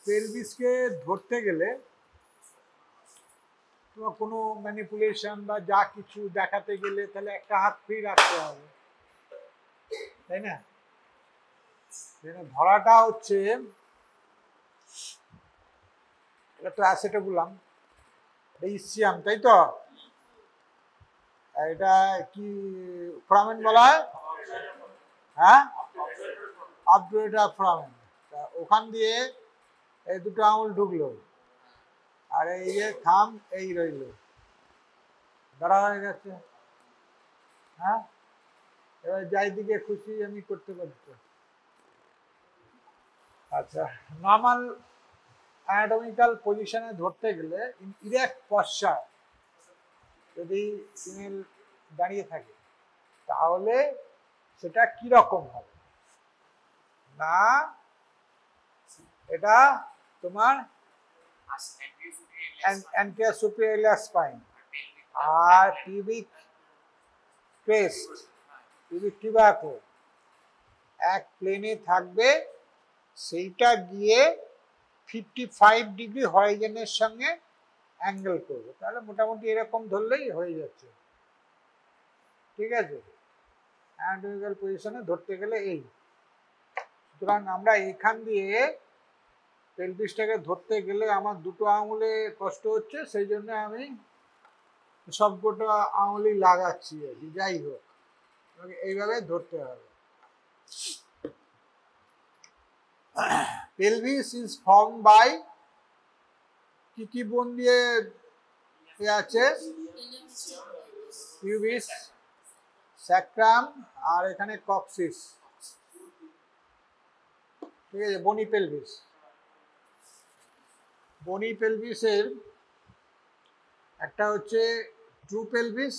পেলভিসকে ধরতে গেলে তোমার কোনো ম্যানিপুলেশন বা যা কিছু দেখাতে গেলে তাহলে একটা হাত ফ্রি রাখতে হবে, তাই না? ধরাটা হচ্ছে এটা তো অ্যাসেটে বললাম, ইসিয়াম, তাই তো? এটা কি ফ্রামেন বলা হয়? হ্যাঁ, অবজুরেটর ফ্রামেন। ওখান দিয়ে এই দুটো আঙুল ঢুকলো আর এই যে থাম এই রইল, ধরা হয়ে গেছে। হ্যাঁ, এবার যাই দিকে খুশি আমি করতে পারছি। আচ্ছা, নর্মাল অ্যানাটমিক্যাল পজিশনে ধরতে গেলে ইরেক্ট পশ্চার যদি ফিমেল দাঁড়িয়ে থাকে তাহলে সেটা কি রকম হবে না, এটা তোমার anterior superior spine আর pubic crest, pubic tubercle এক প্লেনে থাকবে, সেইটা গিয়ে 55 ডিগ্রি হরাইজনের সঙ্গে অ্যাঙ্গেল করবে, তাহলে মোটামুটি এরকম ধরলেই হয়ে যাচ্ছে। ঠিক আছে, অ্যানাটমিক্যাল পজিশনে ধরতে গেলে এই। সুতরাং আমরা এখান দিয়ে পেলভিসটাকে ধরতে গেলে আমার দুটো আঙুলে কষ্ট হচ্ছে, সেই জন্য আমি সবকটা আঙুলই লাগাচ্ছি আর কি। যাই হোক, এইভাবে ধরতে হবে। পেলভিস ইজ ফর্ম বাই কি বোন দিয়ে আছে? পিউবিস, স্যাক্রাম আর এখানে কক্সিস। ঠিক আছে, বনি পেলভিস। বনি পেলভিসের একটা হচ্ছে true pelvis,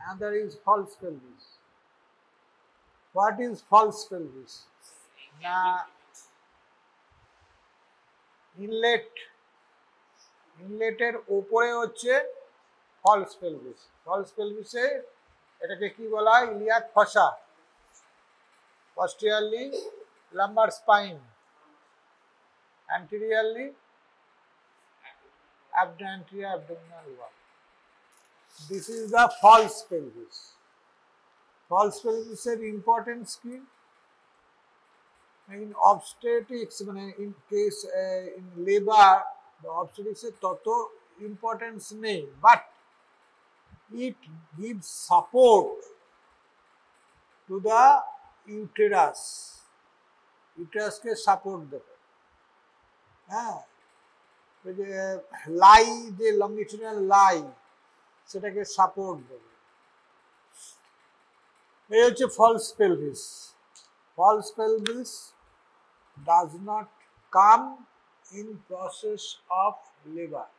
other is false pelvis. What is false pelvis? না, ইনলেটের ওপরে হচ্ছে ফলস পেলভিস। ফলস পেলভিসে এটাকে কি বলা হয়? Iliac fossa, posteriorly lumbar spine, anteriorly anterior abdominal wall. This is the false pelvis. False pelvis এর ইম্পর্টেন্স কি? in obstetrics, মানে in case in labor the obstetrics এর তত ইম্পর্টেন্স নেই, but it gives support to the uterus. ইউটেরাসকে support দেবে। হ্যাঁ, ওই যে লাই, যে লংগিটিউডাল লাই, সেটাকে সাপোর্ট দেবে। এই হচ্ছে false pelvis. False pelvis does not come in process of labour.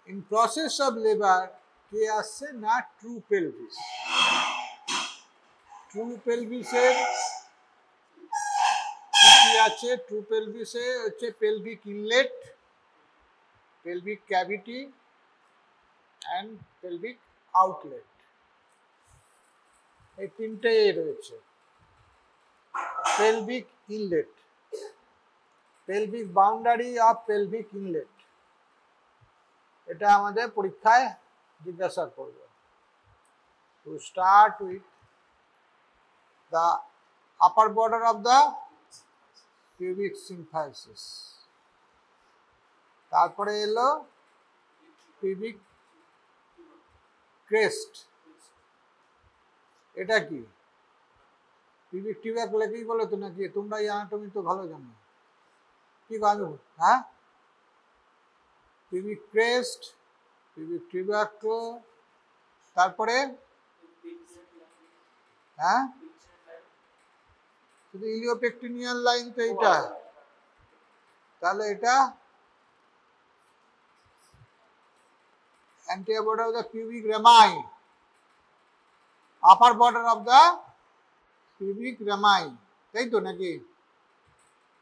In process of labour কে আসছে না? True pelvis. ট্রু পেলভিসের কি আছে? ট্রু পেলভিসে হচ্ছে pelvic inlet, pelvic cavity and pelvic outlet, এই তিনটে রয়েছে। Pelvic inlet, pelvic boundary of pelvic inlet, এটা আমাদের পরীক্ষায় জিজ্ঞাসা করবে। To start with the upper border of the pubic symphysis, তারপরে এলো pubic crest। এটা কি? pubic tubercle কি বলে তো নাকি? তোমরা অ্যানাটমি তো ভালো জানো, কি জানো? হ্যাঁ, pubic crest, pubic tubercle, তারপরে হ্যাঁ, শুধু ইলিওপেক্টিনিয়াল লাইন তো এটা, তাহলে এটা anterior border of the pubic rami, upper border of the pubic rami, তাই তো নাকি?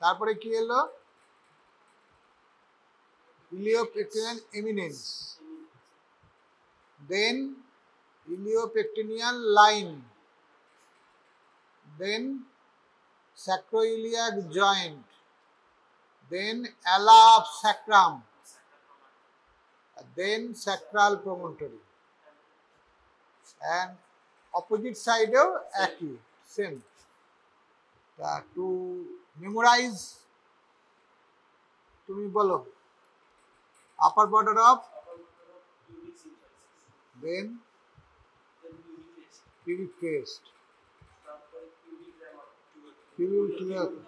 তারপরে কি এলো? ইলিওপেক্টিনিয়াল eminence, then ইলিওপেক্টিনিয়াল line, then sacroiliac joint, then ala of sacrum, then sacral promontory, and opposite side of একই same. To memorize, তুমি বলো upper border of, then pubic crest, pubic tubercle,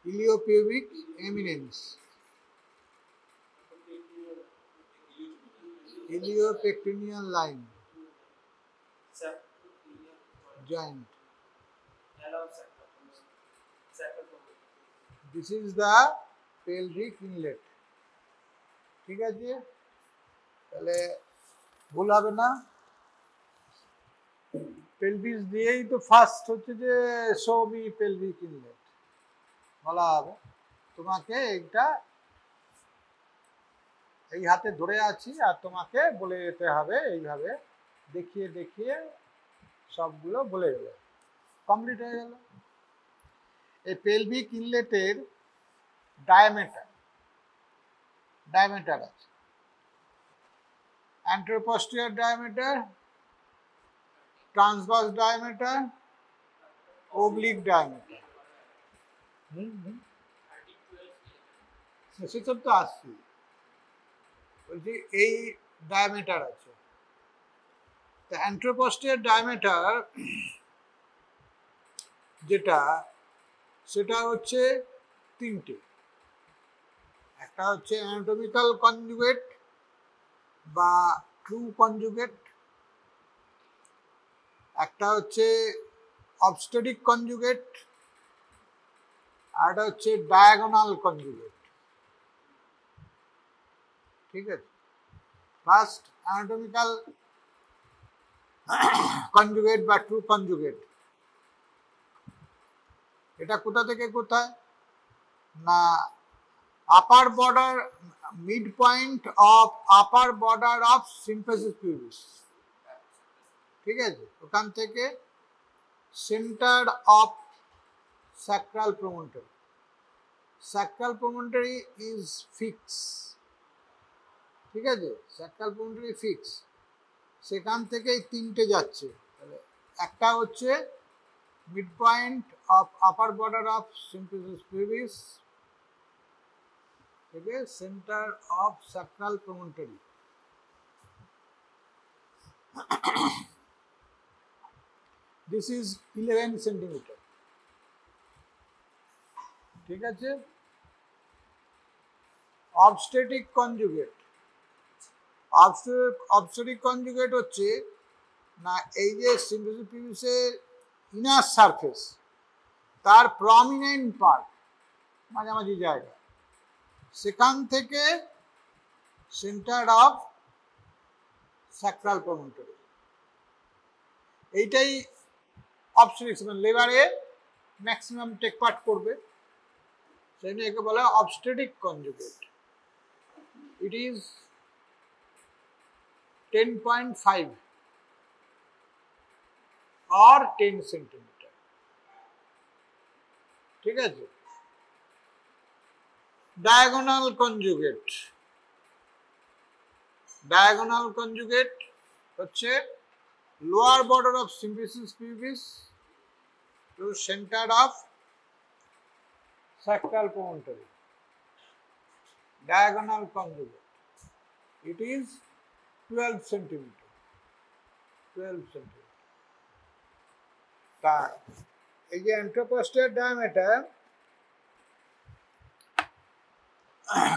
iliopubic eminence, iliopectineal line, joint. This is the pelvic inlet. ঠিক আছে, তাহলে ভুল হবে না। Pelvis দিয়েই তো ফার্স্ট হচ্ছে যে সবই পেলভিক ইনলেট বলা হবে। তোমাকে এইটা এই হাতে ধরে আছি আর তোমাকে বলে যেতে হবে এইভাবে দেখিয়ে দেখিয়ে সবগুলো বলে গেলে কমপ্লিট হয়ে গেল। এই পেলভিক ইনলেটের ডায়ামিটার আছে, anteroposterior diameter, transverse diameter, oblique diameter. সেসব তো আসছি, বলছি এই ডায়ামিটার আছে। তো anteroposterior diameter যেটা সেটা হচ্ছে তিনটে, একটা হচ্ছে অ্যানাটমিক্যাল কনজুগেট বা ট্রু কনজুগেট, একটা হচ্ছে অবস্টেটিক কনজুগেট, আর একটা হচ্ছে ডায়াগোনাল কনজুগেট। ঠিক আছে, ফার্স্ট অ্যানাটমিক্যাল কনজুগেট বা ট্রু কনজুগেট, এটা কোথা থেকে কোথায় না upper border, mid point of upper border of symphysis pubis. ঠিক আছে, ওখান থেকে centre of sacral promontory, sacral promontory is fix. ঠিক আছে, স্যাক্রাল প্রমন্টরি ফিক্স, সেখান থেকেই তিনটে যাচ্ছে। একটা হচ্ছে mid point of upper border of symphysis pubis থেকে centre of sacral promontory. This is 11 centimetre. ঠিক আছে, অবস্টেটিক কনজুগেট, অবস্টেটিক কনজুগেট হচ্ছে না এই যে সিম্ফিসিস পিউবিসের ইনার সারফেস, তার প্রমিনেন্ট পার্ট মাঝামাঝি জায়গা, সেখান থেকে সেন্টার অফ স্যাক্রাল প্রমন্টরি, এইটাই অবস্টেটিক লেবারে ম্যাক্সিমাম টেক পার্ট করবে, সেই নিয়ে একে বলা হয় obstetric conjugate. It is 10.5 or 10 centimetre. ঠিক আছে, ডায়াগোনাল কনজুগেট, ডায়াগোনাল কনজুগেট হচ্ছে lower border of symphysis pubis to centre of sacral promontory, diagonal conjugate. It is 12 centimeter. 12 centimeter. তা এই যে anteroposterior diameter,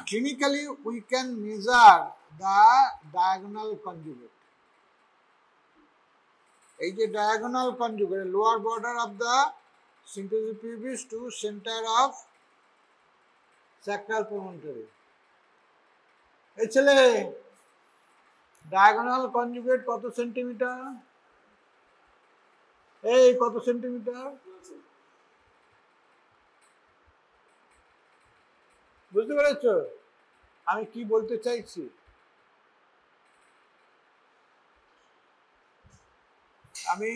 clinically we can measure the diagonal conjugate. এই যে diagonal conjugate, lower border of the symphysis pubis to center of sacral promontory. এই ছেলে diagonal conjugate কত centimetre? এই কত সেন্টিমিটার বুঝতে পেরেছ আমি কি বলতে চাইছি? আমি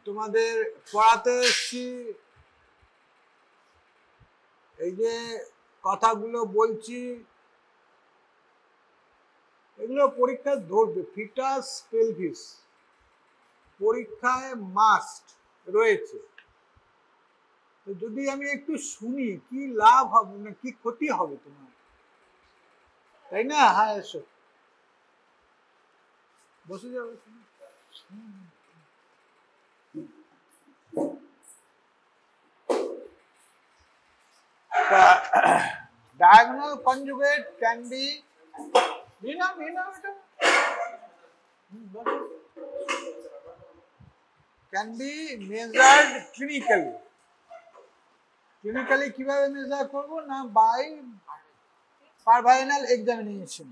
তোমাদের পড়াতে এসেছি, এই যে কথাগুলো বলছি এগুলো পরীক্ষা ধরবে। ফিটাস পেলভিস পরীক্ষায় মাস্ট রয়েছে। তো যদি আমি একটু শুনি কি লাভ হবে না কি ক্ষতি হবে তোমার, তাই না? হ্যাঁ, এসো বসে যাও। Diagonal conjugate can be measured clinically. Clinically কিভাবে মেজার করব না, বাই পারভাইনাল এক্সামিনেশন।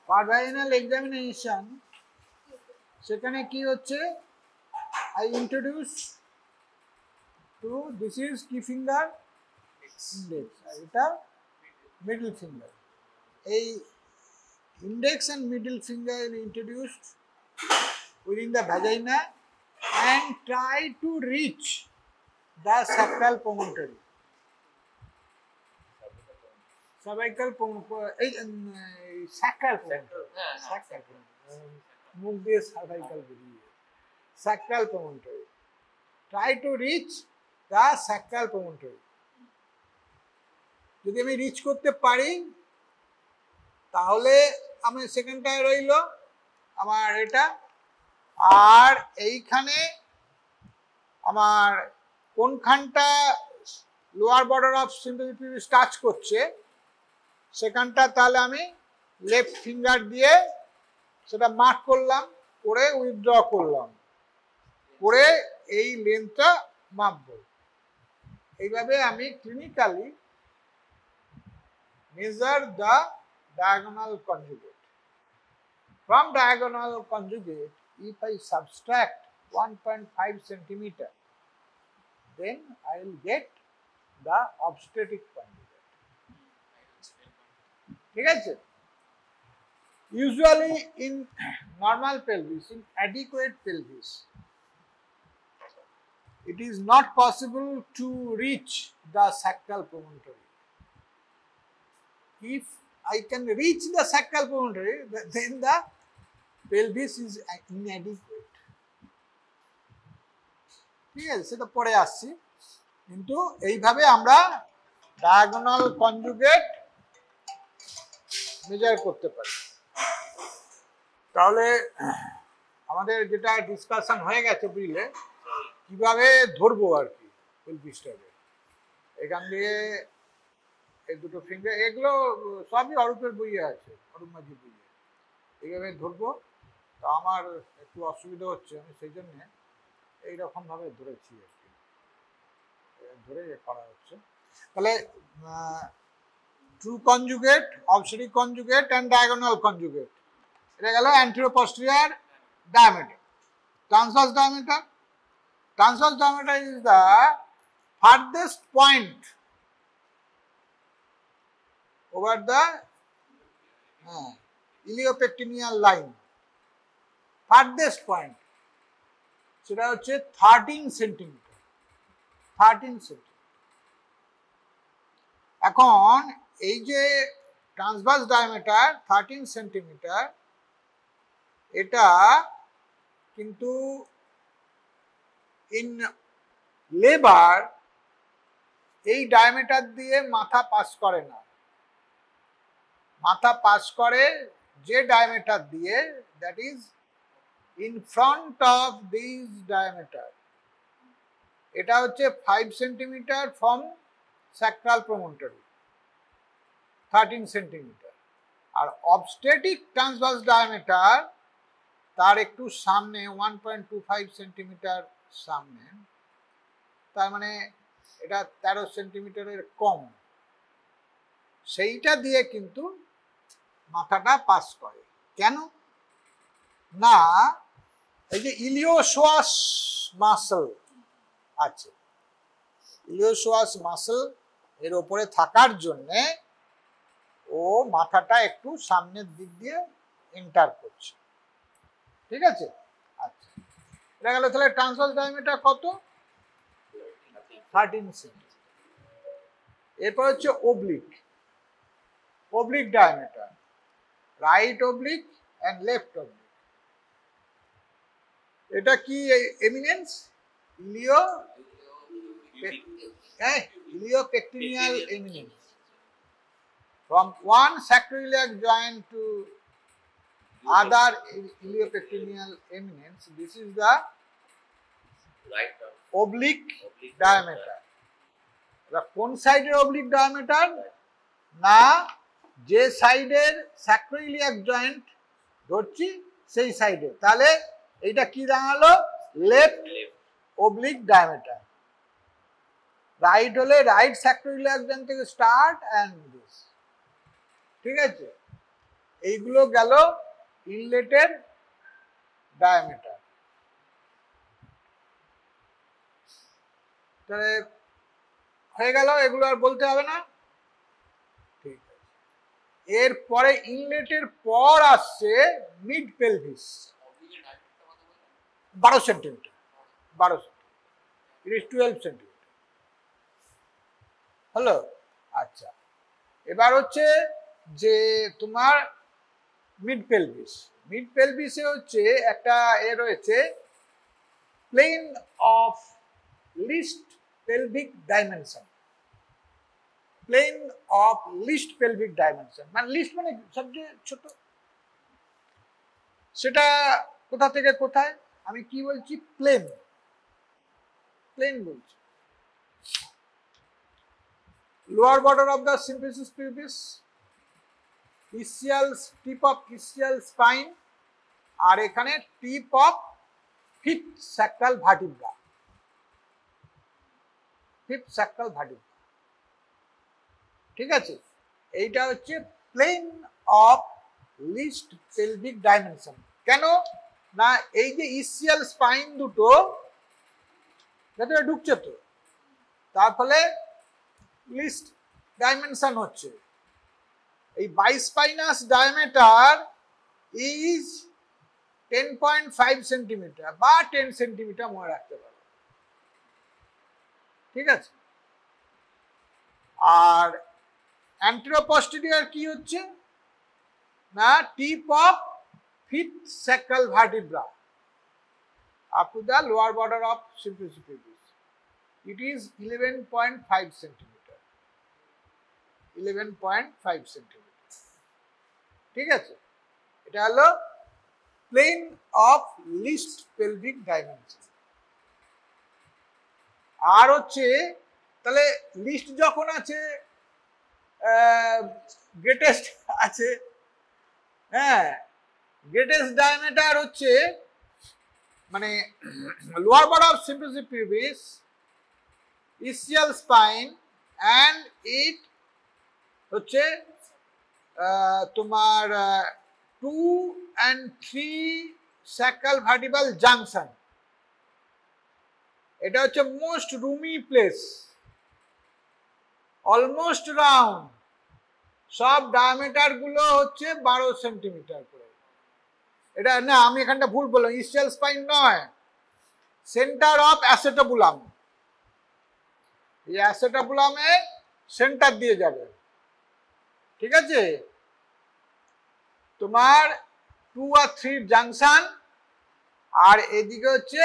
পারভাইনাল এক্সামিনেশন সেখানে কি হচ্ছে, I introduce to this is key finger index, এটা middle finger. এই index and middle finger is introduced within the vagina and try to reach the sacral promontory. Cervical promontory, sacral promontory. মুখ দিয়ে cervical বেরিয়ে, sacral promontory. Try to reach the sacral promontory. যদি আমি rich করতে পারি তাহলে আমি সেকেন্ডটায় রইল আমার এটা, আর এইখানে আমার কোনখানটা lower border of symphysis pubis touch করছে সেখানটা তাহলে আমি লেফট ফিঙ্গার দিয়ে সেটা মার্ক করলাম, করে উইথড্র করলাম, করে এই লেন্থটা মাপবো। এইভাবে আমি clinically measure the diagonal conjugate. From diagonal conjugate, if I subtract 1.5 centimeter, then I will get the obstetric conjugate. ঠিক আছে? Usually in normal pelvis, in adequate pelvis, it is not possible to reach the sacral promontory. If I can reach the sacral promontory, then the pelvis is inadequate. ঠিক আছে, সেটা পরে আসছি। কিন্তু এইভাবে আমরা ডায়াগোনাল কনজুগেট মেজার করতে পারি। তাহলে আমাদের যেটা ডিসকাশন হয়ে গেছে বুঝলে, কিভাবে ধরবো আর কি পেলভিসটাকে। এখান দিয়ে এই দুটো ফিঙ্গার, এগুলো সবই অরূপের বইয়ে আছে, অরূপ মাঝির বইয়ে। এইভাবে ধরবো। তো আমার একটু অসুবিধা হচ্ছে, আমি সেই জন্য এইরকমভাবে ধরেছি আর কি, ধরে করা হচ্ছে। তাহলে true conjugate, obstetric conjugate and diagonal conjugate, এটা গেল anteroposterior diameter. Transverse diameter, transverse diameter is the farthest point over the iliopectineal line, farthest point সেটা হচ্ছে 13 সেন্টিমিটার। 13 সেন্টিমিটার। এখন এই যে ট্রান্সভার্স ডায়ামিটার 13 সেন্টিমিটার, এটা কিন্তু ইন লেবার এই ডায়ামিটার দিয়ে মাথা পাস করে না। মাথা পাস করে যে ডায়ামিটার দিয়ে, that is in front of this diameter. এটা হচ্ছে 5 centimetre from sacral promontory, 13 centimetre. আর অবস্টেটিক ট্রান্সভার্স ডায়ামিটার তার একটু সামনে 1.25 সেন্টিমিটার সামনে, তার মানে এটা 13 সেন্টিমিটারের কম। সেইটা দিয়ে কিন্তু মাথাটা পাস করে। কেন না, এই যে ইলিওসোয়াস মাসল আছে, ইলিওসোয়াস মাসল এর ওপরে থাকার জন্যে ও মাথাটা একটু সামনের দিক দিয়ে এন্টার করছে। ঠিক আছে? আচ্ছা, দেখা গেল তাহলে ট্রান্সভার্স ডায়ামিটার কত? 13 সেন্টিমিটার। এরপর হচ্ছে oblique diameter, right oblique and left oblique. এটা কি eminence? Iliopectineal eminence. From one sacroiliac joint to other iliopectineal eminence, this is the right oblique diameter. কোন সাইডের oblique diameter? না যে সাইডের স্যাক্রোইলিয়াক জয়েন্ট ধরছি সেই সাইডে, তাহলে এইটা কি দাঁড়ালো? Left oblique diameter. রাইট হলে রাইট স্যাক্রোইলিয়াক জয়েন্ট থেকে স্টার্ট এন্ড দিস। ঠিক আছে, এইগুলো গেল ইনলেটের ডায়ামিটার। তাহলে হয়ে গেল, এগুলো আর বলতে হবে না। ঠিক আছে, এরপরে ইনলেটের পর আসছে mid pelvis, 12 centimetre, 12 centimetre, it is 12 centimetre. হলো? আচ্ছা, এবার হচ্ছে যে তোমার মিড পেলভিস। মিড পেলভিসে হচ্ছে একটা রয়েছে plane of least pelvic dimension. Plane of least pelvic dimension মানে লিস্ট মানে সবচেয়ে ছোট। সেটা কোথা থেকে কোথায়? আমি কি বলছি? প্লেন, প্লেন বলছি। Lower border of the symphysis pubis, ischial tip of ischial spine, আর এখানে tip of fifth sacral vertebra, fifth sacral vertebra. ঠিক আছে, এইটা হচ্ছে plane of least pelvic dimension. কেন না এই যে ইসিয়াল স্পাইন দুটো ভেতরে ঢুকছে, তো তার ফলে লিস্ট ডাইমেনশন হচ্ছে। এই বাইস্পাইনাস ডায়ামিটার ইজ 10.5 সেন্টিমিটার বা 10 সেন্টিমিটার মনে রাখতে পারো। ঠিক আছে, আর অ্যান্টেরো-পস্টেরিয়র কি হচ্ছে না tip of fifth sacral vertebra up to the lower border of symphysis pubis, it is 11.5 centimetre, 11.5 centimetre. ঠিক আছে, এটা হলো plane of least pelvic dimension. আর হচ্ছে তাহলে লিস্ট যখন আছে, গ্রেটেস্ট আছে, হ্যাঁ, গ্রেটেস্ট ডায়ামিটার হচ্ছে মানে lower border of symphysis pubis, ischial spine and it হচ্ছে তোমার 2 and 3 sacral vertebral junction। এটা হচ্ছে most Rumi place, almost round. সব ডায়ামিটার গুলো হচ্ছে 12 সেন্টিমিটার করে। এটা না, আমি এখানটা ভুল বললাম, ইসিয়াল স্পাইন নয়, সেন্টার অফ অ্যাসেটাবুলাম। এই অ্যাসেটাবুলামে সেন্টার দিয়ে যাবে। ঠিক আছে, তোমার 2 আর 3 জাংশন, আর এদিকে হচ্ছে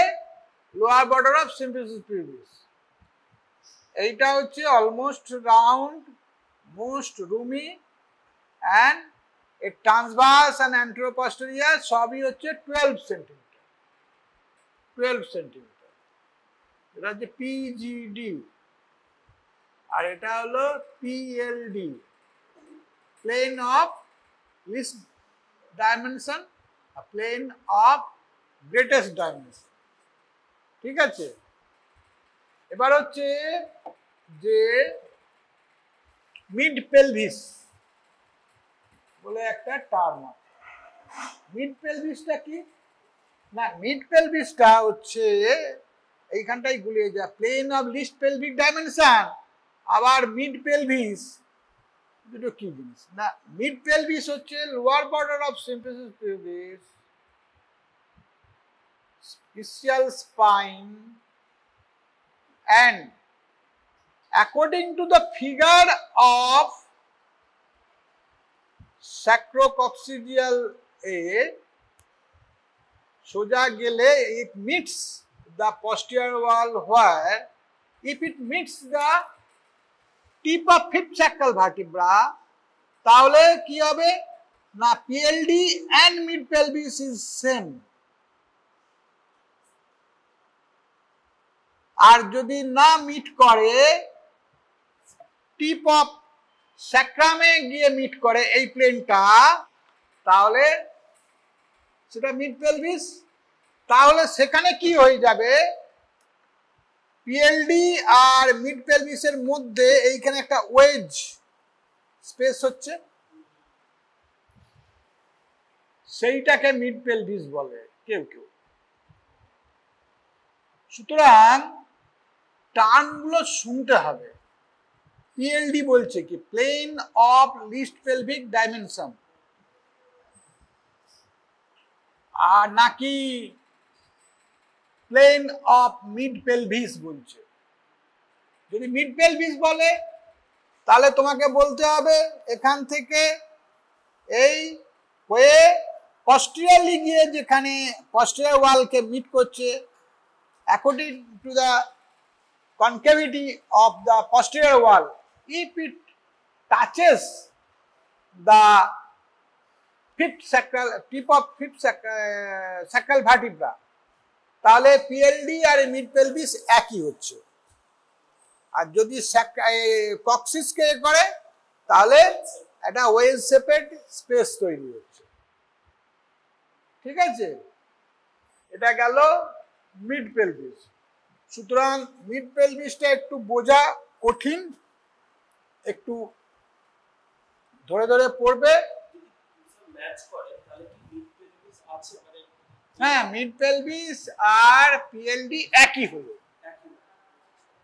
lower border of symphysis pubis. এইটা হচ্ছে almost round, most Rumi, and এর ট্রান্সভার্স অ্যান্ড অ্যান্টেরো-পস্টেরিয়র সবই হচ্ছে 12 সেন্টিমিটার, 12 সেন্টিমিটার। এটা হচ্ছে পিজিডি, আর এটা হলো PLD, plane of least dimension, plane of greatest dimension. ঠিক আছে, এবার হচ্ছে যে মিড পেলভিস বলে একটা টার্ম। মিড পেলভিসটা কি না, মিড পেলভিসটা হচ্ছে এইখানটাই গুলিয়ে যায়, plane of least pelvic dimension. আবার মিড পেলভিস দুটো কি জিনিস না, মিড পেলভিস হচ্ছে lower border of symphysis pubis, ischial spine, and according to the figure of sacrococcygeal A, সোজা গেলে it meets the posterior wall where if it meets the tip of fifth sacral vertebra তাহলে কি হবে না PLD and mid pelvis is same, আর যদি না meet করে tip of স্যাক্রামে গিয়ে মিট করে এই প্লেনটা তাহলে সেটা মিড পেলভিস, তাহলে সেখানে কি হয়ে যাবে পিএলডি আর মিড পেলভিসের মধ্যে এইখানে একটা ওয়েজ স্পেস হচ্ছে, সেইটাকে মিড পেলভিস বলে কেউ কেউ। সুতরাং টার্মগুলো শুনতে হবে। পিএলডি বলছে কি plane of least pelvic dimension, আর নাকি প্লেন অফ মিড পেলভিস বলছে। যদি মিড পেলভিস বলে তাহলে তোমাকে বলতে হবে এখান থেকে এই হয়ে পস্টেরিয়রলি গিয়ে যেখানে পস্টেরিয়র ওয়ালকে মিট করছে according to the concavity of the posterior wall, if it touches the fifth sacral tip of fifth sacral vertebra তাহলে পিএলডি আর মিড পেলভিস একই হচ্ছে, আর যদি কক্সিসকে করে তাহলে একটা ওয়েল শেপেড স্পেস তৈরি হচ্ছে। ঠিক আছে, এটা গেল মিড পেলভিস। সুতরাং মিড পেলভিসটা একটু বোঝা কঠিন, একটু ধরে ধরে পড়বে। হ্যাঁ, মিড পেলভিস আর পিএলডি একই হলো,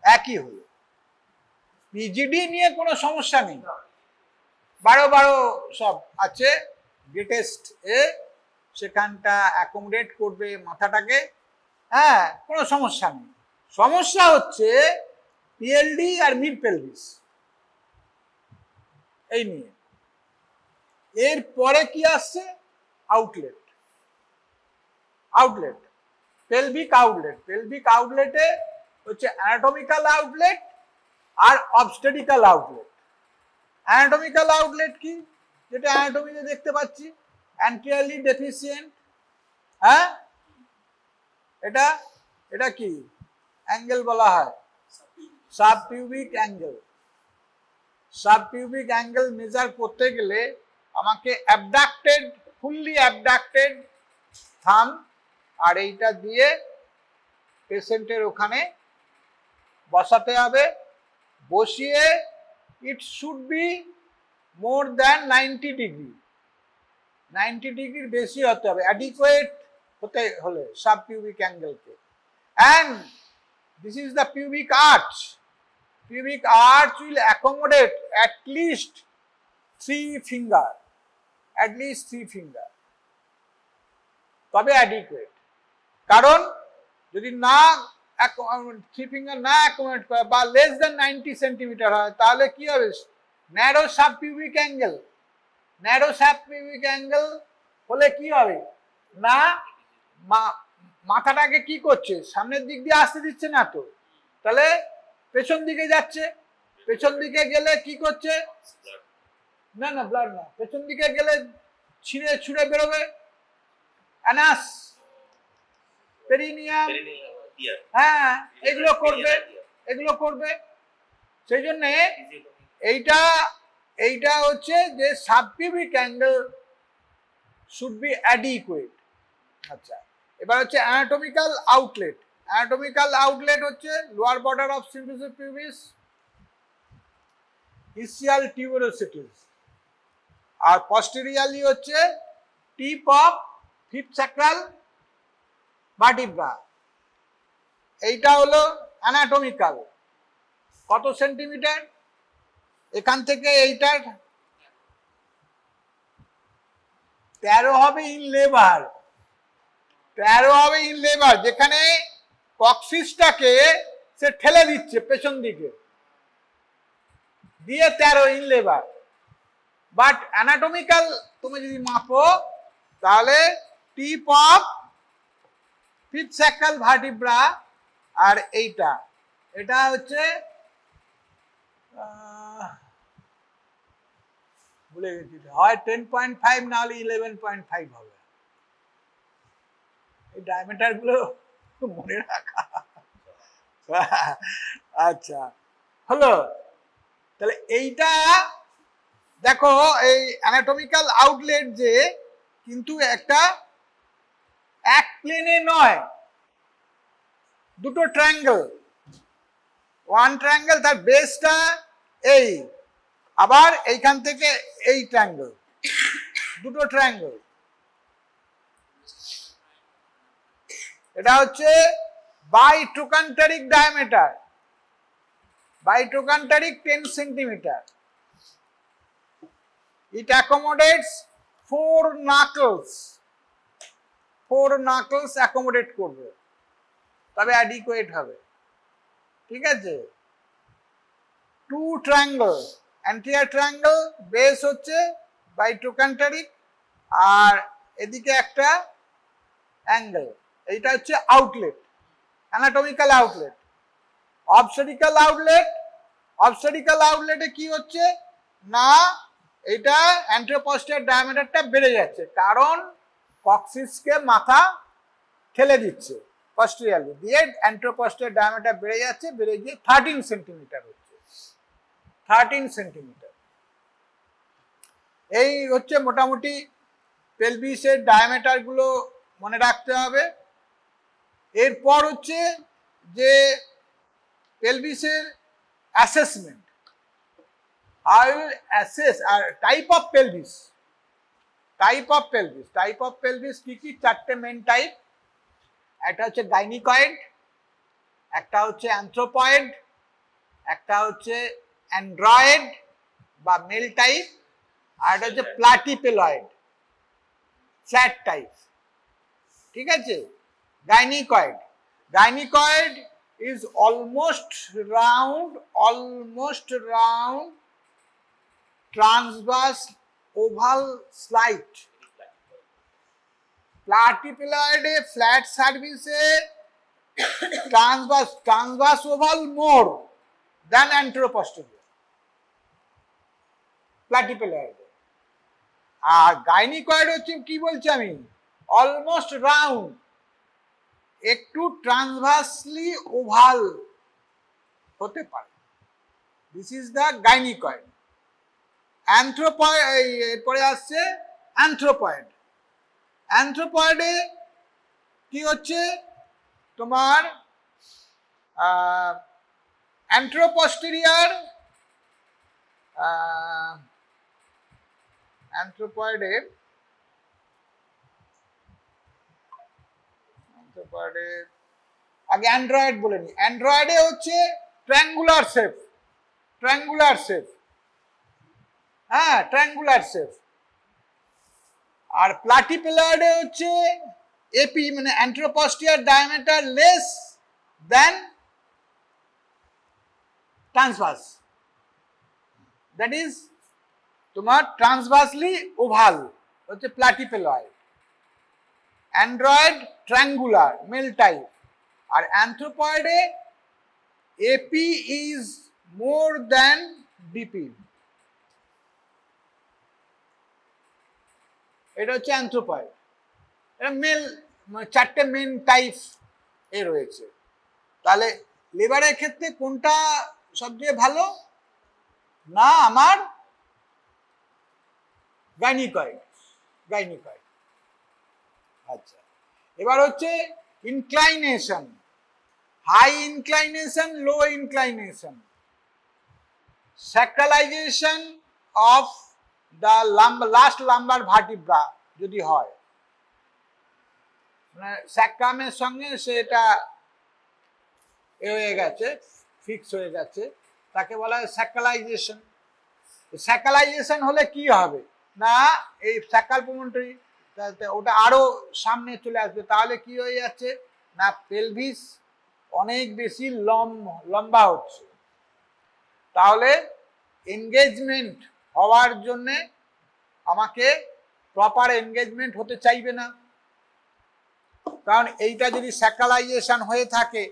একই হলো। পিজিডি নিয়ে কোনো সমস্যা নেই, 12 সব আছে, গ্রেটেস্ট এ সেখানটা অ্যাকোমোডেট করবে মাথাটাকে, হ্যাঁ কোনো সমস্যা নেই। সমস্যা হচ্ছে পিএলডি আর মিড পেলভিস এই নিয়ে। এর পরে কি আসছে outlet, outlet pelvic outlet. Pelvic আউটলেটে হচ্ছে অ্যানাটমিক্যাল আউটলেট আর অবস্টেটিক্যাল আউটলেট। অ্যানাটমিক্যাল আউটলেট কি, যেটা অ্যানাটমিতে দেখতে পাচ্ছি অ্যান্টিরিয়রলি ডেফিসিয়েন্ট, হ্যাঁ এটা এটা কি অ্যাঙ্গেল বলা হয় সাবপিউবিক অ্যাঙ্গেল। সাবপিউবিক অ্যাঙ্গেল মেজার করতে গেলে আমাকে অ্যাবডাক্টেড, ফুললি অ্যাবডাক্টেড থাম আর এইটা দিয়ে পেশেন্টের ওখানে বসাতে হবে। বসিয়ে it should be more than 90 degree, 90 ডিগ্রির বেশি হতে হবে অ্যাডিকুয়েট হতে হলে সাবপিউবিক অ্যাঙ্গেলকে। And this is the pubic arch. Pubic arch will accommodate at least 3 finger, at least 3 finger, তবে অ্যাডিকুয়েট। কারণ যদি না 3 ফিঙ্গার না অ্যাকোমোডেট করে বা লেস দেন 90 সেন্টিমিটার হয় তাহলে কি হবে ন্যারো সাবপিউবিক অ্যাঙ্গেল। ন্যারো সাবপিউবিক অ্যাঙ্গেল হলে কি হবে না মাথাটাকে কি করছে সামনের দিক দিয়ে আসতে দিচ্ছে না, তো তাহলে পেছন দিকে যাচ্ছে। পেছন দিকে গেলে কি করছে না না ব্লাড না, পেছন দিকে গেলে ছিঁড়ে ছুঁড়ে বেরোবে অ্যানাস পেরিনিয়াম, হ্যাঁ এগুলো করবে, এগুলো করবে। সেই জন্যে এইটা এইটা হচ্ছে যে সাবপিউবিক অ্যাঙ্গেল শুড বি অ্যাডিকুয়েট। আচ্ছা, এবার হচ্ছে অ্যানাটমিক্যাল আউটলেট। অ্যানাটমিক্যাল আউটলেট হচ্ছে লোয়ার বর্ডার অফ সিম্পলিস পিউবিস, ইসিয়াল টিউবেরোসিটিস, আর পস্টেরিয়ারলি হচ্ছে টিপ অফ ফিফথ স্যাক্রাল ভার্টিব্রা। এইটা হলো অ্যানাটমিক্যাল। কত সেন্টিমিটার এখান থেকে এইটার 13 হবে ইন লেবার, 13 হবে ইন লেবার, যেখানে কক্সিসটাকে সে ঠেলে দিচ্ছে পেছন দিকে দিয়ে 13 ইন লেবার। বাট অ্যানাটমিক্যাল তুমি যদি মাপো তাহলে tip of fifth sacral vertebra আর এটা হচ্ছে ভুলে গেছি, হয় 10.5 না হলে 11.5 হবে। এই ডায়ামিটার গুলো মনে রাখা। আচ্ছা হলো, তাহলে এইটা দেখো এই অ্যানাটমিক্যাল আউটলেট যে কিন্তু একটা এক প্লেনে নয়, দুটো ট্রায়াঙ্গেল, ওয়ান ট্রায়াঙ্গেল, তার বেসটা এই, আবার এইখান থেকে এই ট্রায়াঙ্গেল, দুটো ট্রায়াঙ্গেল। এটা হচ্ছে বাইট্রোকান্টারিক diameter, বাইট্রোকান্টারিক 10 centimetre. It accommodates 4 knuckles, 4 knuckles accommodate করবে, তবে অ্যাডিকুয়েট হবে, ঠিক আছে। 2 ট্রায়াঙ্গেল, অ্যান্টিরিয়র ট্রায়াঙ্গেল, বেস হচ্ছে বাইট্রোকান্টারিক, আর এদিকে একটা অ্যাঙ্গেল, এইটা হচ্ছে আউটলেট, অ্যানাটমিক্যাল আউটলেট। অবস্টেরিক্যাল আউটলেট, অবস্টেরিক্যাল আউটলেটে কি হচ্ছে না, এটা অ্যান্টেরোপস্টেরিয়র ডায়ামিটারটা বেড়ে যাচ্ছে, কারণ কক্সিসকে মাথা ঠেলে দিচ্ছে পস্টেরিয়রলি, দিয়ে অ্যান্টেরোপস্টেরিয়র ডায়ামিটার বেড়ে যাচ্ছে, বেড়ে গিয়ে 13 সেন্টিমিটার হচ্ছে, 13 সেন্টিমিটার। এই হচ্ছে মোটামুটি পেলভিসের ডায়ামিটার গুলো মনে রাখতে হবে। এরপর হচ্ছে যে পেলভিসের assessment, I will assess type of pelvis, type of pelvis, type of pelvis কি কি, চারটে মেন টাইপ। একটা হচ্ছে গাইনিকয়েড, একটা হচ্ছে অ্যানথ্রোপয়েড, একটা হচ্ছে অ্যান্ড্রয়েড বা মেল টাইপ, আর একটা হচ্ছে প্লাটিপেলয়েড, ফ্ল্যাট টাইপ, ঠিক আছে। গাইনিকয়েড, গাইনিকয়েড is almost round transverse oval slight. Platypeloid flat surface transverse oval more than anteroposterior. Platypeloid. আর গাইনিকয়েড হচ্ছে কি বলছি আমি, অলমোস্ট রাউন্ড, একটু ট্রান্সভার্সলি ওভাল হতে পারে। This is the gynaecoid. Anthropoid, এরপরে আসছে অ্যানথ্রোপয়েড। অ্যানথ্রোপয়েডে কি হচ্ছে তোমার অ্যান্টেরোপস্টেরিয়র, অ্যানথ্রোপয়েডে আগে অ্যান্ড্রয়েড বলে নি। অ্যান্ড্রয়েডে হচ্ছে ট্রায়াঙ্গুলার শেপ, ট্রায়াঙ্গুলার শেপ, হ্যাঁ ট্রায়াঙ্গুলার শেপ। আর প্লাটিপেলয়েডে হচ্ছে এপি মানে anteroposterior diameter less than transverse, that is তোমার ট্রান্সভার্সলি ওভাল হচ্ছে platypelloid. Android triangular male type, আর অ্যানথ্রোপয়েডে AP is more than DP, এটা হচ্ছে অ্যানথ্রোপয়েড। এটা মেল, চারটে মেন টাইপ এ রয়েছে। তাহলে লেবারের ক্ষেত্রে কোনটা সবচেয়ে ভালো না, আমার গাইনিকয়েড, গাইনিকয়েড। আচ্ছা, এবার হচ্ছে inclination, high inclination, low inclination, sacralisation of the last lumbar vertebra যদি হয়, মানে স্যাক্রামের সঙ্গে সেটা এ হয়ে গেছে, ফিক্স হয়ে গেছে, তাকে বলা হয় স্যাক্রালাইজেশন। স্যাক্রালাইজেশন হলে কি হবে না, এই স্যাক্রাল প্রমোটরি ওটা আরো সামনে চলে আসবে, তাহলে কি হয়ে যাচ্ছে না পেলভিস অনেক বেশি লম্বা হচ্ছে। তাহলে এনগেজমেন্ট হওয়ার জন্য আমাকে প্রপার এনগেজমেন্ট হতে চাইবে না, কারণ এইটা যদি স্যাক্রালাইজেশন হয়ে থাকে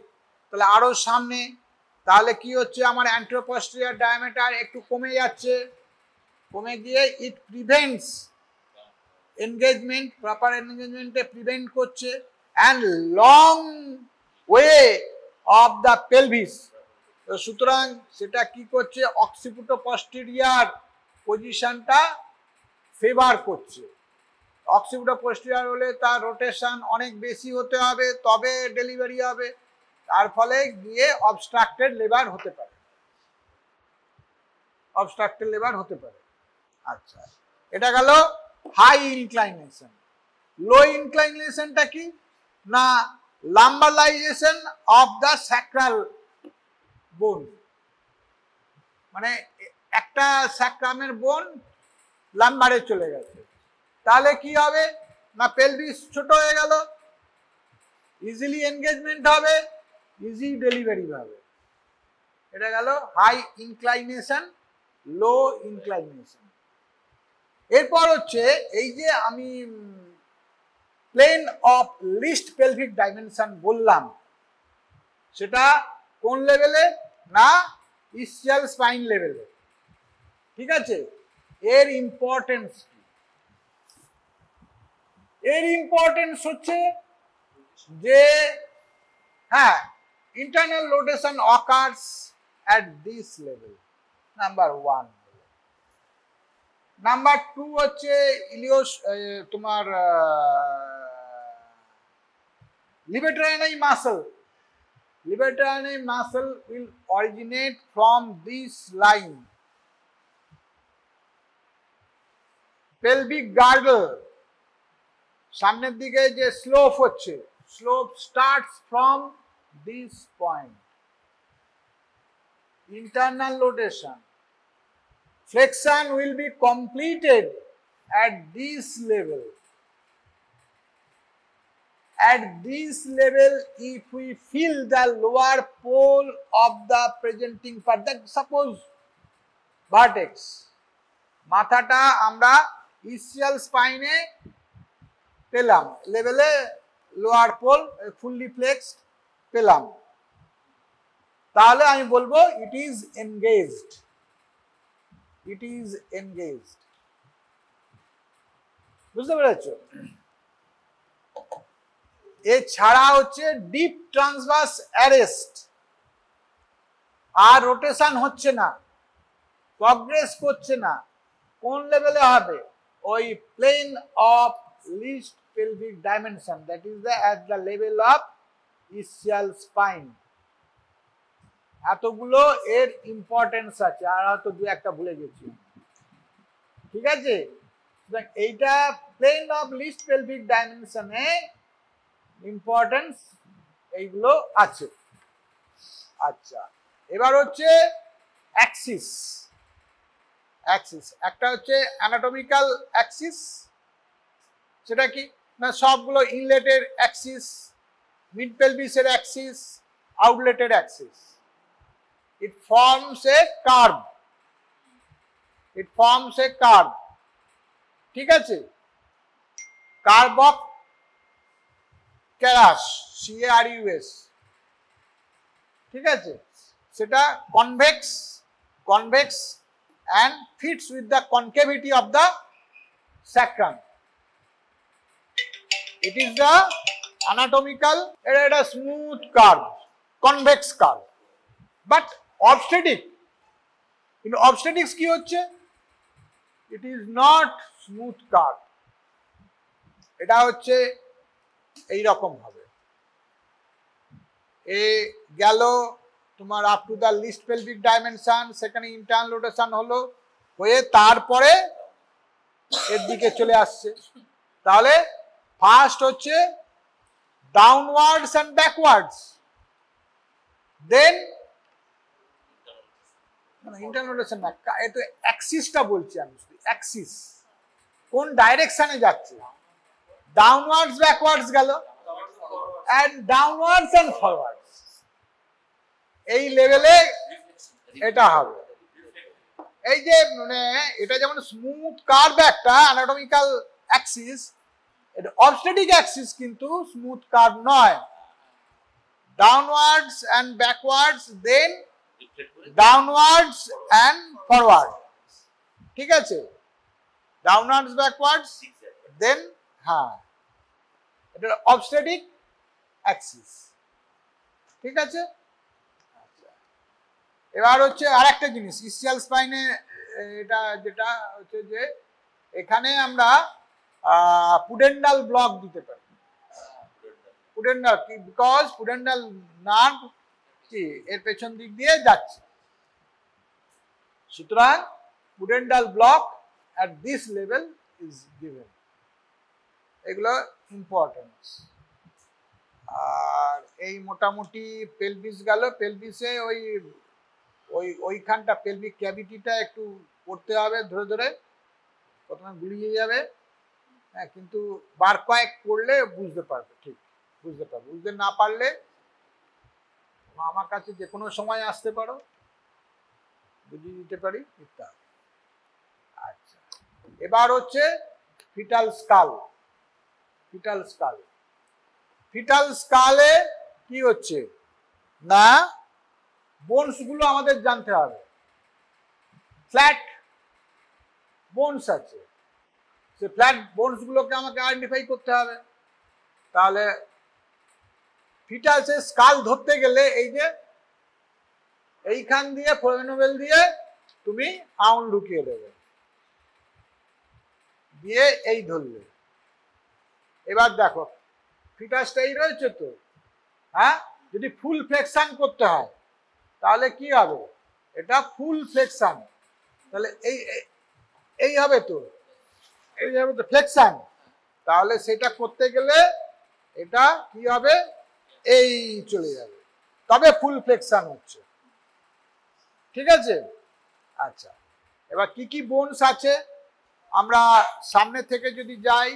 তাহলে আরো সামনে, তাহলে কি হচ্ছে আমার অ্যান্টেরো-পস্টেরিয়র ডায়ামিটার একটু কমে যাচ্ছে, কমে গিয়ে ইট প্রিভেন্টস এনগেজমেন্ট, প্রপার এনগেজমেন্টে প্রিভেন্ট করছে, and long way of the pelvis. সুতরাং সেটা কি করছে অক্সিপিটো-পস্টেরিয়র পজিশনটা ফেভার করছে। অক্সিপিটো-পস্টেরিয়র হলে তার রোটেশন অনেক বেশি হতে হবে, তবে ডেলিভারি হবে, তার ফলে গিয়ে অবস্ট্রাক্টেড লেবার হতে পারে, অবস্ট্রাক্টেড লেবার হতে পারে। আচ্ছা, এটা গেল হাই ইনক্লাইনেশন। লো ইনক্লাইনেশনটা কি না লাম্বারাইজেশন অফ দ্য স্যাক্রাল বোন, মানে একটা স্যাক্রামের বোন লাম্বারে চলে গেছে, তাহলে কি হবে না পেলভিস ছোট হয়ে গেল, ইজিলি এনগেজমেন্ট হবে, ইজি ডেলিভারি হবে। এটা গেল হাই ইনক্লাইনেশন, লো ইনক্লাইনেশন। এরপর হচ্ছে এই যে আমি plane of least pelvic dimension বললাম, সেটা কোন লেভেলে না ইসচিয়াল স্পাইন লেভেলে। ঠিক আছে, এর ইম্পর্টেন্স কি? এর ইম্পর্টেন্স হচ্ছে যে হ্যাঁ internal rotation occurs at this level, number 1। Number 2 হচ্ছে ইলিওস তোমার levator ani muscle. Levator ani muscle will originate from this line, pelvic girdle সামনের দিকে যে স্লোপ হচ্ছে, slope starts from this point, internal rotation, flexion will be completed at this level. At this level, if we feel the lower pole of the presenting part, suppose vertex, মাথাটা আমরা ischial spine এ পেলাম, লেভেলে lower pole fully ফ্লেক্সড পেলাম, তাহলে আমি বলবো it is engaged, it is engaged. বুঝতে পেরেছ? এছাড়া হচ্ছে ডিপ ট্রান্সভার্স অ্যারেস্ট, আর রোটেশন হচ্ছে না, প্রগ্রেস করছে না, কোন লেভেলে হবে ওই plane of least pelvic dimension, that is the at the level of ischial spine. এতগুলো এর ইম্পর্টেন্স আছে, আর হয়তো দু একটা ভুলে গেছি। ঠিক আছে, এইটা প্লেন অফ লিস্ট পেলভিক ডাইমেনশনে ইম্পর্টেন্স এইগুলো আছে। আচ্ছা, এবার হচ্ছে অ্যাক্সিস। অ্যাক্সিস একটা হচ্ছে অ্যানাটমিক্যাল অ্যাক্সিস, সেটা কি না সবগুলো ইনলেটের অ্যাক্সিস, মিড পেলভিসের অ্যাক্সিস, আউটলেটের axis. It forms a curve. It forms a curve. ঠিক আছে, curve of Carus, CARUS। ঠিক আছে, সেটা convex and fits with the concavity of the sacrum. It is the anatomical, এটা smooth curve, convex curve, but obstetric, in obstetrics কি হচ্ছে, it is not smooth curve, এটা হচ্ছে এই রকম হবে। এ গেল তোমার up to the least pelvic dimension, সেখানে ইন্টারনাল রোটেশন হলো, হয়ে তারপরে এর দিকে চলে আসছে। তাহলে ফার্স্ট হচ্ছে downwards and backwards, then internal rotation না, এটা অ্যাক্সিসটা বলছি আমি, শুধু অ্যাক্সিস কোন ডাইরেকশনে যাচ্ছে, ডাউনওয়ার্ডস ব্যাকওয়ার্ডস গেল, and downwards and forwards, এই লেভেলে এটা হবে। এই যে মানে এটা যেমন স্মুথ কার্ভ একটা অ্যানাটমিক্যাল অ্যাক্সিস, এটা অবস্টেটিক অ্যাক্সিস কিন্তু স্মুথ কার্ভ নয়। Downwards and backwards, then downwards and forward, ঠিক আছে? ডাউনওয়ার্ডস ব্যাকওয়ার্ডস দেন, হ্যাঁ, এটা অবস্টেটিক অ্যাক্সিস, ঠিক আছে? এবার হচ্ছে আরেকটা জিনিস ইসচিয়াল স্পাইনে, এটা যেটা হচ্ছে যে এখানে আমরা পুডেন্ডাল ব্লক দিতে পারি। পুডেন্ডাল কি, বিকজ পুডেন্ডাল নার্ভ কি এর পেছন দিক দিয়ে যাচ্ছে, সুতরাং pudendal block at this level is given, এগুলো ইম্পর্টেন্স। আর এই মোটামুটি পেলভিস গেল। পেলভিসে ওইখানটা পেলভিক ক্যাভিটিটা একটু পড়তে হবে ধরে ধরে, প্রথমে গুলিয়ে যাবে, হ্যাঁ, কিন্তু বার কয়েক পড়লে বুঝতে পারবে, ঠিক বুঝতে পারবে। বুঝতে না পারলে আমার কাছে যে কোনো সময় আসতে পারো, বুঝিয়ে দিতে পারি ইত্যাদি। আচ্ছা, এবার হচ্ছে foetal skull. Foetal skull, foetal স্কালে কি হচ্ছে না, বোনস গুলো আমাদের জানতে হবে। ফ্ল্যাট বোনস আছে, সে ফ্ল্যাট বোনস গুলোকে আমাকে আইডেন্টিফাই করতে হবে। তাহলে ফিটালসের স্কাল ধরতে গেলে এই যে এইখান দিয়ে ফোরামেন দিয়ে তুমি আউল ঢুকিয়ে দেবে, দিয়ে এই ধরলে। এবার দেখো ফিটাসটা এই রয়েছে তো, হ্যাঁ, যদি ফুল ফ্লেকশন করতে হয় তাহলে কি হবে, এটা ফুল ফ্লেকশন, তাহলে এই হবে তো, এই হবে তো ফ্লেকশন। তাহলে সেটা করতে গেলে এটা কি হবে, এই চলে যাবে, তবে ফুল ফ্লেকশন হচ্ছে, ঠিক আছে? আচ্ছা, এবার কি কি বোনস আছে, আমরা সামনে থেকে যদি যাই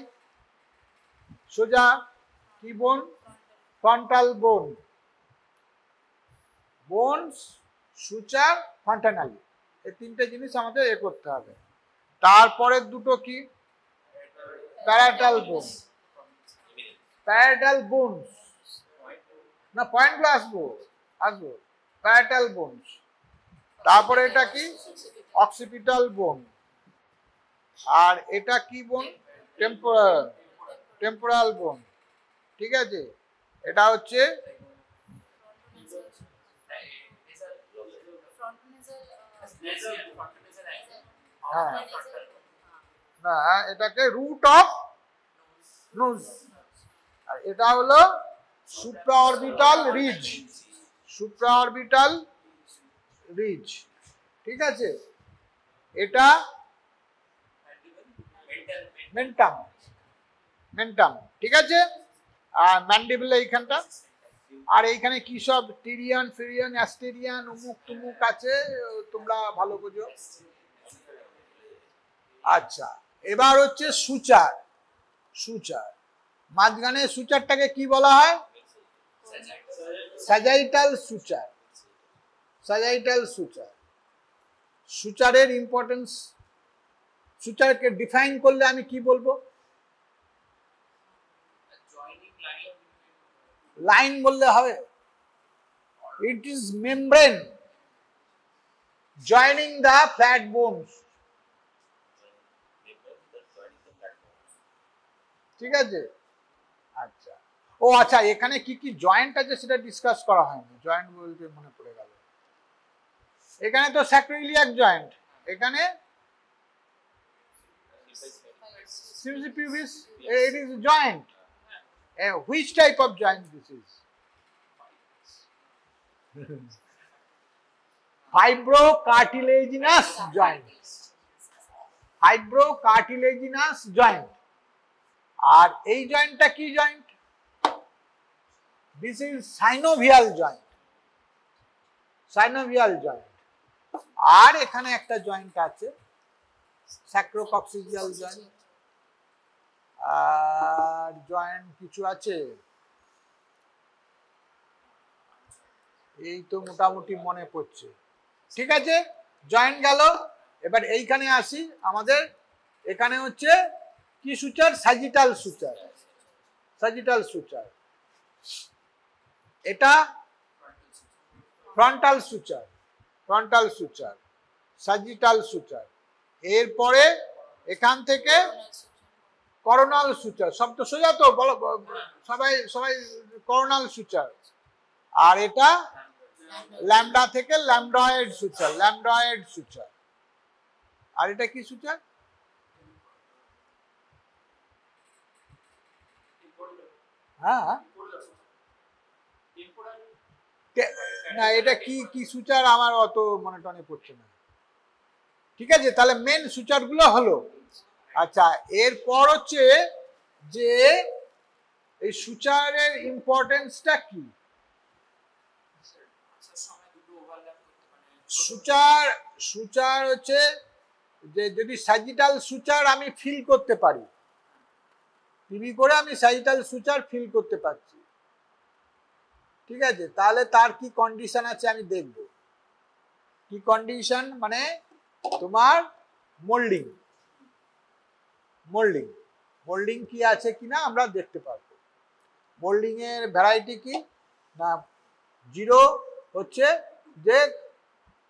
সোজা, কি বোন, ফ্রন্টাল বোন, বোনস, সুচার, ফন্টানালি, এই তিনটে জিনিস আমাদের এ করতে হবে। তারপরে দুটো কি, প্যারাটাল বোন, প্যারাটাল বোনস, না পয়েন্ট গুলো আসবো, প্যারাটাল বোনস। তারপরে এটা কি, অক্সিপিটাল বোন। আর এটা কি বোন, টেম্পোরাল বোন, ঠিক আছে? এটা হচ্ছে হ্যাঁ, না এটাকে রুট অফ নোজ, আর এটা হলো সুপ্রাঅরবিটাল রিজ, সুপ্রাঅরবিটাল রিজ, ঠিক আছে? এটা মেন্টাম, মেন্টাম, ঠিক আছে? আর ম্যান্ডিবল এইখানটা, আর এইখানে কি সব টিরিয়ান, ফিরিয়ান, অ্যাস্টেরিয়ান, উমুক তুমুক আছে, তোমরা ভালো বোঝো। আচ্ছা, এবার হচ্ছে সুচার। সুচার মাঝখানে সুচারটাকে কি বলা হয়, sagittal suture, sagittal suture. সুচারের importance, সুচারকে define করলে আমি কি বলবো, লাইন বললে হবে, it is membrane joining the flat bones, ঠিক আছে? আচ্ছা, ও আচ্ছা, এখানে কি কি জয়েন্ট আছে সেটা ডিসকাস করা হয়নি, জয়েন্ট বলতে মনে পড়ে গেল, এখানে তো স্যাক্রিলিয়াক জয়েন্ট, এখানে pubis, it is a joint. Which type of joint this is? Fibrocartilaginous joint. Fibrocartilaginous joint. আর এই জয়েন্টটা কি joint? This is synovial joint. Synovial joint. আর এখানে একটা জয়েন্ট আছে sacrococcygeal joint. আর জয়েন্ট কিছু আছে? এই তো মোটামুটি মনে পড়ছে। ঠিক আছে, জয়েন্ট গেল। এবার এইখানে আসি, আমাদের এখানে হচ্ছে কি suture? Sagittal suture. Sagittal suture, এটা frontal suture. Frontal suture, sagittal suture. এরপরে এখান থেকে করোনাল সুচার। সব তো সোজা তো, বলো সবাই সবাই। Coronal suture. আর এটা ল্যামডা থেকে ল্যামডয়েড সুচার। ল্যামডয়েড সুচার। আর এটা কি সুচার? হ্যাঁ, না এটা কি কি সুচার আমার অত মনে টনে পড়ছে না। ঠিক আছে, তাহলে মেন সুচার গুলো হলো। আচ্ছা, এরপর হচ্ছে যে এই সুচারের ইম্পর্টেন্সটা কি? সুচার সুচার হচ্ছে যে যদি স্যাজিটাল সুচার আমি ফিল করতে পারি, টিভি করে আমি স্যাজিটাল সুচার ফিল করতে পারছি, ঠিক আছে, তাহলে তার কি কন্ডিশন আছে আমি দেখব। কি কন্ডিশন? মানে তোমার মোল্ডিং। মোল্ডিং মোল্ডিং কি আছে কিনা আমরা দেখতে পারবো। মোল্ডিং এর ভ্যারাইটি কি না? জিরো হচ্ছে যে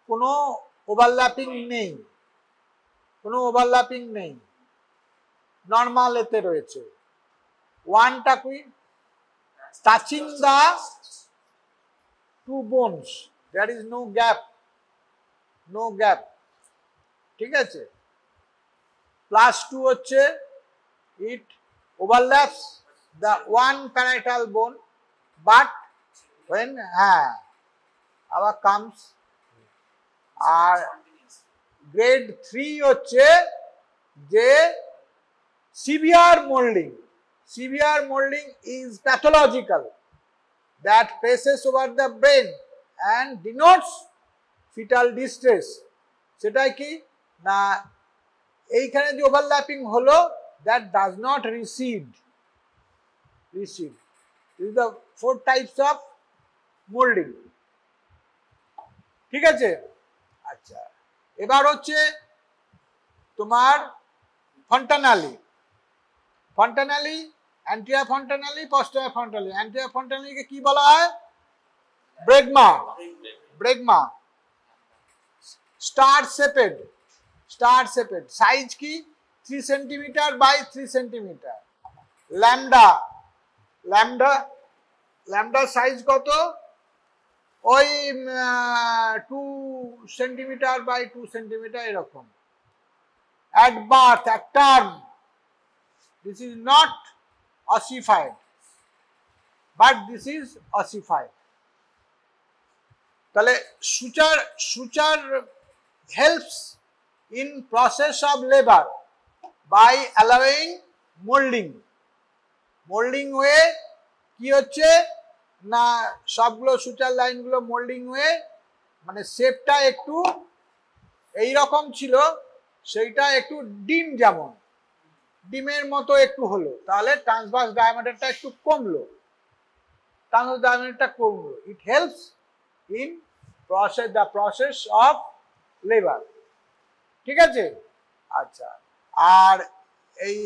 কোনো ওভারল্যাপিং নেই, কোনো ওভারল্যাপিং নেই, নর্মাল এতে রয়েছে। ওয়ানটা কি? Touching the two bones, there is no gap, no gap. ঠিক আছে, প্লাস টু হচ্ছে it overlaps the one parietal bone, but when আবার comes আর গ্রেড 3 হচ্ছে যে severe moulding. Severe moulding is pathological that passes over the brain and denotes fetal distress। সেটাই কি না, এইখানে যে ওভারল্যাপিং হলো that does not recede। This is the 4 types of molding। ঠিক আছে, আচ্ছা এবার হচ্ছে তোমার fontanelle. Fontanelle, anterior fontanelle, posterior fontanelle. Anterior ফন্টানালিকে কি বলা হয়? Bregma. Bregma star shaped. Star shaped. Size কি? 3 centimetre by 3 centimetre. Lambda, lambda lambda size কত? ওই 2 সেন্টিমিটার বাই 2 সেন্টিমিটার এরকম। অ্যাট বার্থ, এক term. This is not ossified, but this is ossified। তাহলে suture suture helps in process of labor by allowing molding। Moulding হয়ে কি হচ্ছে না, সবগুলো সুচার লাইনগুলো মোল্ডিং হয়ে মানে শেপটা একটু এই রকম ছিল, সেইটা একটু ডিম, যেমন ডিমের মতো একটু হলো, তাহলে ট্রান্সভার্স ডায়ামিটারটা একটু কমলো, ট্রান্সভার্স ডায়ামিটারটা কমলো। It helps in process, the process of labour. ঠিক আছে, আচ্ছা। আর এই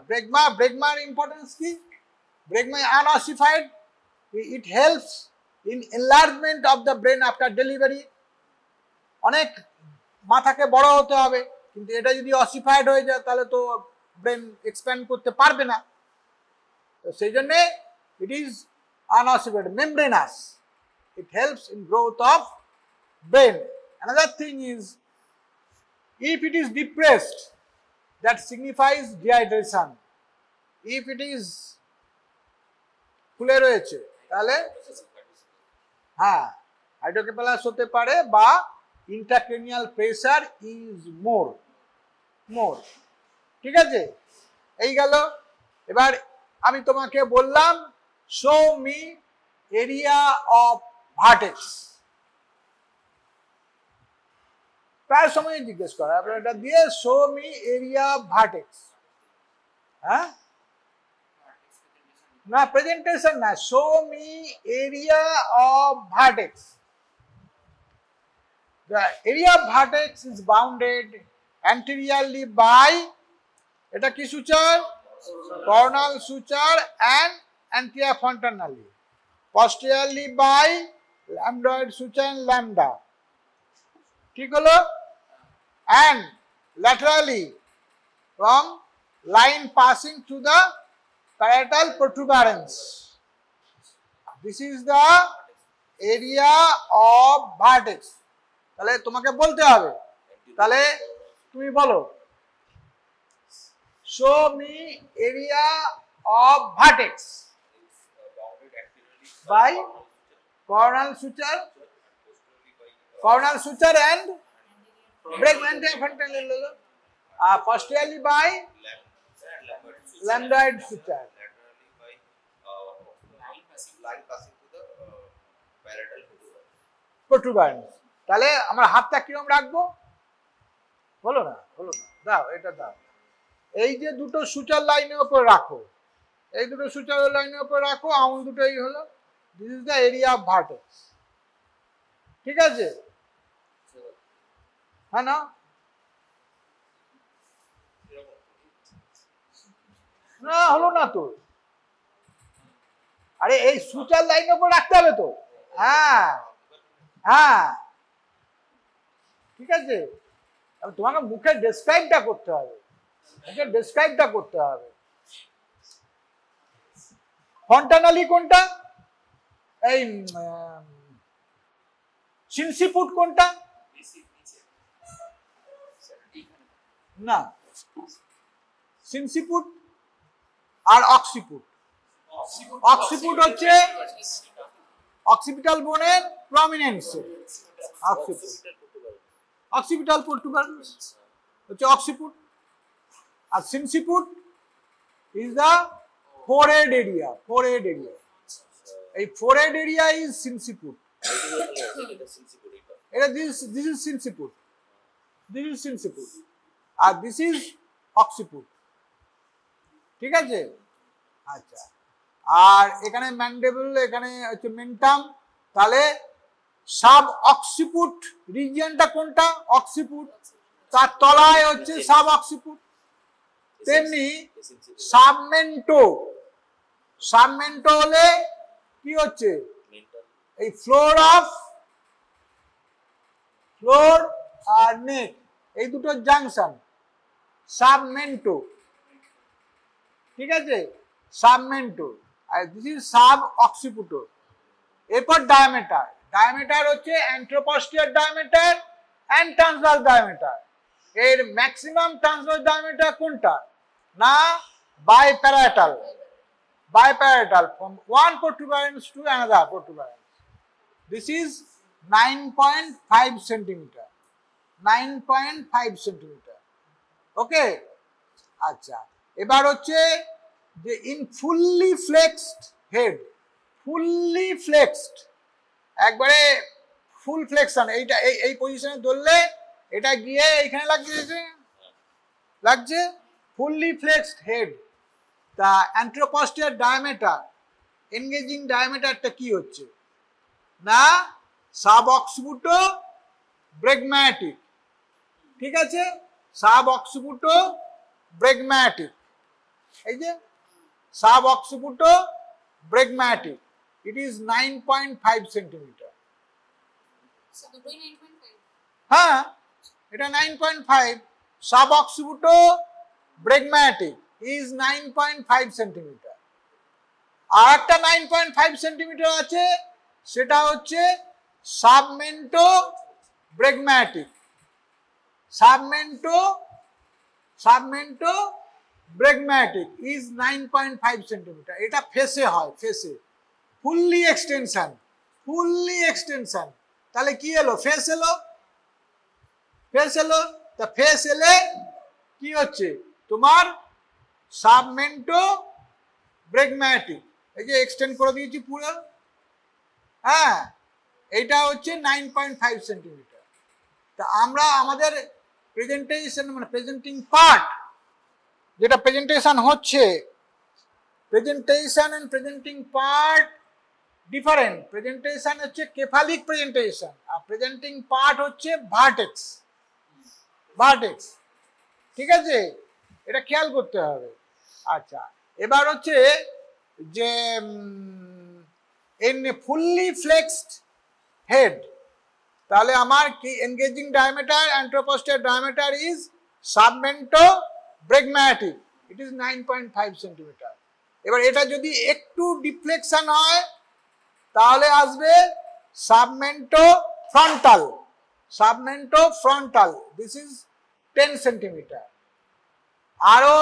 ব্রেগমা, ব্রেগমার ইম্পর্টেন্স কি? Bregma unossified, it helps in enlargement of the brain after delivery. অনেক মাথাকে বড় হতে হবে, কিন্তু এটা যদি অসিফাইড হয়ে যায় তাহলে তো ব্রেন এক্সপ্যান্ড করতে পারবে না। তো সেই জন্যে it is unossified, membranous. It helps in growth of brain. Another thing is if it is depressed, that signifies dehydration। if it is ফুলে রয়েছে তাহলে হ্যাঁ হাইড্রোকেফালাস হতে পারে, বা ইন্ট্রাক্রেনিয়াল প্রেসার ইজ মোর। ঠিক আছে, এই গেল। এবার আমি তোমাকে বললাম show me area of vertex. প্রায় সময় জিজ্ঞেস করা আপনার এটা দিয়ে, শো মি এরিয়া ভার্টেক্স। হ্যাঁ না প্রেজেন্টেশন না, show me area of vertex. The area of vertex is bounded anteriorly by এটা কি suture? Coronal suture and anterior frontally. Posteriorly by lambdoid suture and lambda. ঠিক হলো? And laterally from line passing through the parietal protuberance. This is the area of vertex. তাহলে তোমাকে বলতে হবে, তাহলে তুমি বলো show me area of vertex by coronal suture and frontally, posteriorly by lambdoid suture. Line passing to the parietal protuberance. তাহলে আমরা হাতটা কিরকম রাখবো বলো না, দাও এটা দাও। এই যে দুটো সুচার লাইনের উপর রাখো, এই দুটো সুচার লাইনের উপর রাখো, আঙুল দুটো এই হলো, this is the area of vertex. ঠিক আছে? হ্যাঁ না না হলো না তো, আরে এই সুচার লাইনের উপর রাখতে হবে তো। হ্যাঁ হ্যাঁ ঠিক আছে, তোমাকে মুখে ডেসক্রাইবটা করতে হবে, ফন্টানালি কোনটা, এই সিনসিপুট কোনটা? না, সিনসিপুট আর অক্সিপুট। অক্সিপুট হচ্ছে অক্সিপিটাল বোনের প্রমিনেন্সে, অক্সিপিটাল প্রোটুবারেন্স হচ্ছে অক্সিপুট, আর sinciput is the forehead area. এই ফোরহেড এরিয়া ইজ সিনসিপুট। এটা দিস ইজ সিনসিপুট, আর দিস ইজ অক্সিপুট। ঠিক আছে? আচ্ছা, আর এখানে ম্যান্ডেবল, এখানে হচ্ছে মেন্টাম। তাহলে সাব অক্সিপুট রিজিয়নটা কোনটা? অক্সিপুট, তার তলায় হচ্ছে সাব অক্সিপুট। তেমনি সাবমেন্টো হলে কি হচ্ছে? এই ফ্লোর আর নেক, এই দুটো জাংশন সাবমেন্টো। ঠিক আছে? সাবমেন্টো, আর দিস ইজ সাব অক্সিপুটো। এরপর ডায়ামিটার হচ্ছে অ্যান্ট্রোপস্টিয়ার ডায়ামিটার এন্ড ট্রান্সভার্স ডায়ামিটার। এর ম্যাক্সিমাম ট্রান্সভার্স ডায়ামিটার কোনটা? না, বাইপ্যারাটাল from one protuberance to another protuberance. This is 9.5 centimeter. ওকে? আচ্ছা, এবার হচ্ছে যে ইন ফুললি ফ্লেক্সড, একবারে ফুল ফ্লেকশন, এইটা এই পজিশনে ধরলে এটা গিয়ে এইখানে লাগছে ফুললি ফ্লেক্সড হেড। তা অ্যান্ট্রোপস্টিয়ার ডায়ামিটার, এনগেজিং ডায়ামিটারটা কি হচ্ছে? না, সাব অক্সিপুটো ব্রেগম্যাটিক। ঠিক আছে? সাব অক্সিপুটো ব্রেগম্যাটিক, এই যে sub occipito bregmatic, it is 9.5 centimetre. হ্যাঁ, এটা 9.5। Sub occipito bregmatic is 9.5 centimetre. আর একটা 9.5 সেন্টিমিটার আছে, সেটা হচ্ছে সাবমেন্টো ব্রেগম্যাটিক। সাবমেন্টো ব্রেগম্যাটিক is 9.5 সেন্টিমিটার। এটা ফেসে হয়, ফুললি এক্সটেনশন। তাহলে কি এলো? ফেস এলো। তা ফেস এলে কি হচ্ছে তোমার? সাবমেন্টো ব্রেগম্যাটিক, এই যে এক্সটেন্ড করে দিয়েছি পুরো। হ্যাঁ, এইটা হচ্ছে 9.5 সেন্টিমিটার। তা আমরা আমাদের প্রেজেন্টিং পার্ট যেটা প্রেজেন্টেশন হচ্ছে, presentation and presenting part different. Presentation হচ্ছে কেফালিক প্রেজেন্টেশন, আর প্রেজেন্টিং পার্ট হচ্ছে ভার্টেক্স। ভার্টেক্স, ঠিক আছে, এটা খেয়াল করতে হবে। আচ্ছা, এবার হচ্ছে যে in a fully flexed head, তাহলে আমার কি engaging diameter and tropostate diameter is submento-bregmatic, it is 9.5 centimeter। এবার এটা যদি একটু ডিফ্লেকশন হয় তাহলে আসবে submento frontal. Submento frontal, this is 10 centimetre. আরো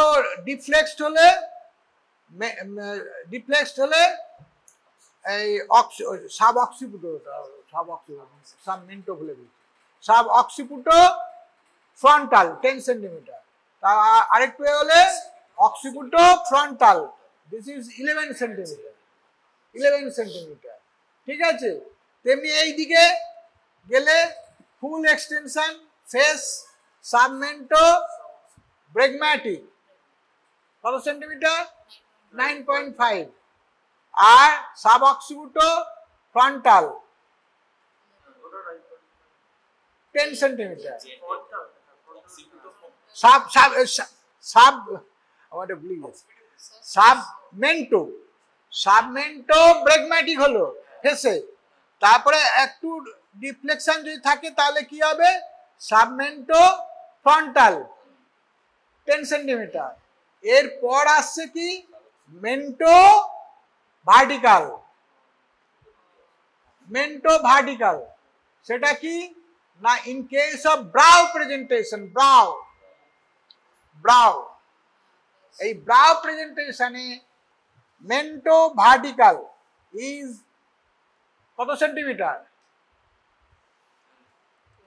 ডিফ্লেক্সড হলে এই সাব অক্সিপুটো, সাবমেন্টো বলে দিচ্ছি, সাব অক্সিপুটো ফ্রন্টাল 10 সেন্টিমিটার। তা আরেকটু হলে occipito frontal, this is 11 centimetre. 11 centimetre, ঠিক আছে। তেমনি এই দিকে গেলে ফুল এক্সটেনশন ফেস সাবমেন্টো ব্রেগম্যাটিক কত সেন্টিমিটার? 9.5। আর sub occipito frontal 10 centimetre. Sub sub sub আমাদের ভুলে গেছি, সাবমেন্টো, সাবমেন্টো ব্রেগম্যাটিক হলো ফেসে, তারপরে একটু ডিফ্লেকশন যদি থাকে তাহলে কি হবে? সাবমেন্টো ফ্রন্টাল 10 সেন্টিমিটার। এরপর আসছে কি? Mentor vertical. মেন্টো ভার্টিক্যাল সেটা কি না? In case of brow presentation, brow brow এই ব্রাউ প্রেজেন্টেশনে মেন্টো ভার্টিক্যাল ইজ কত সেন্টিমিটার?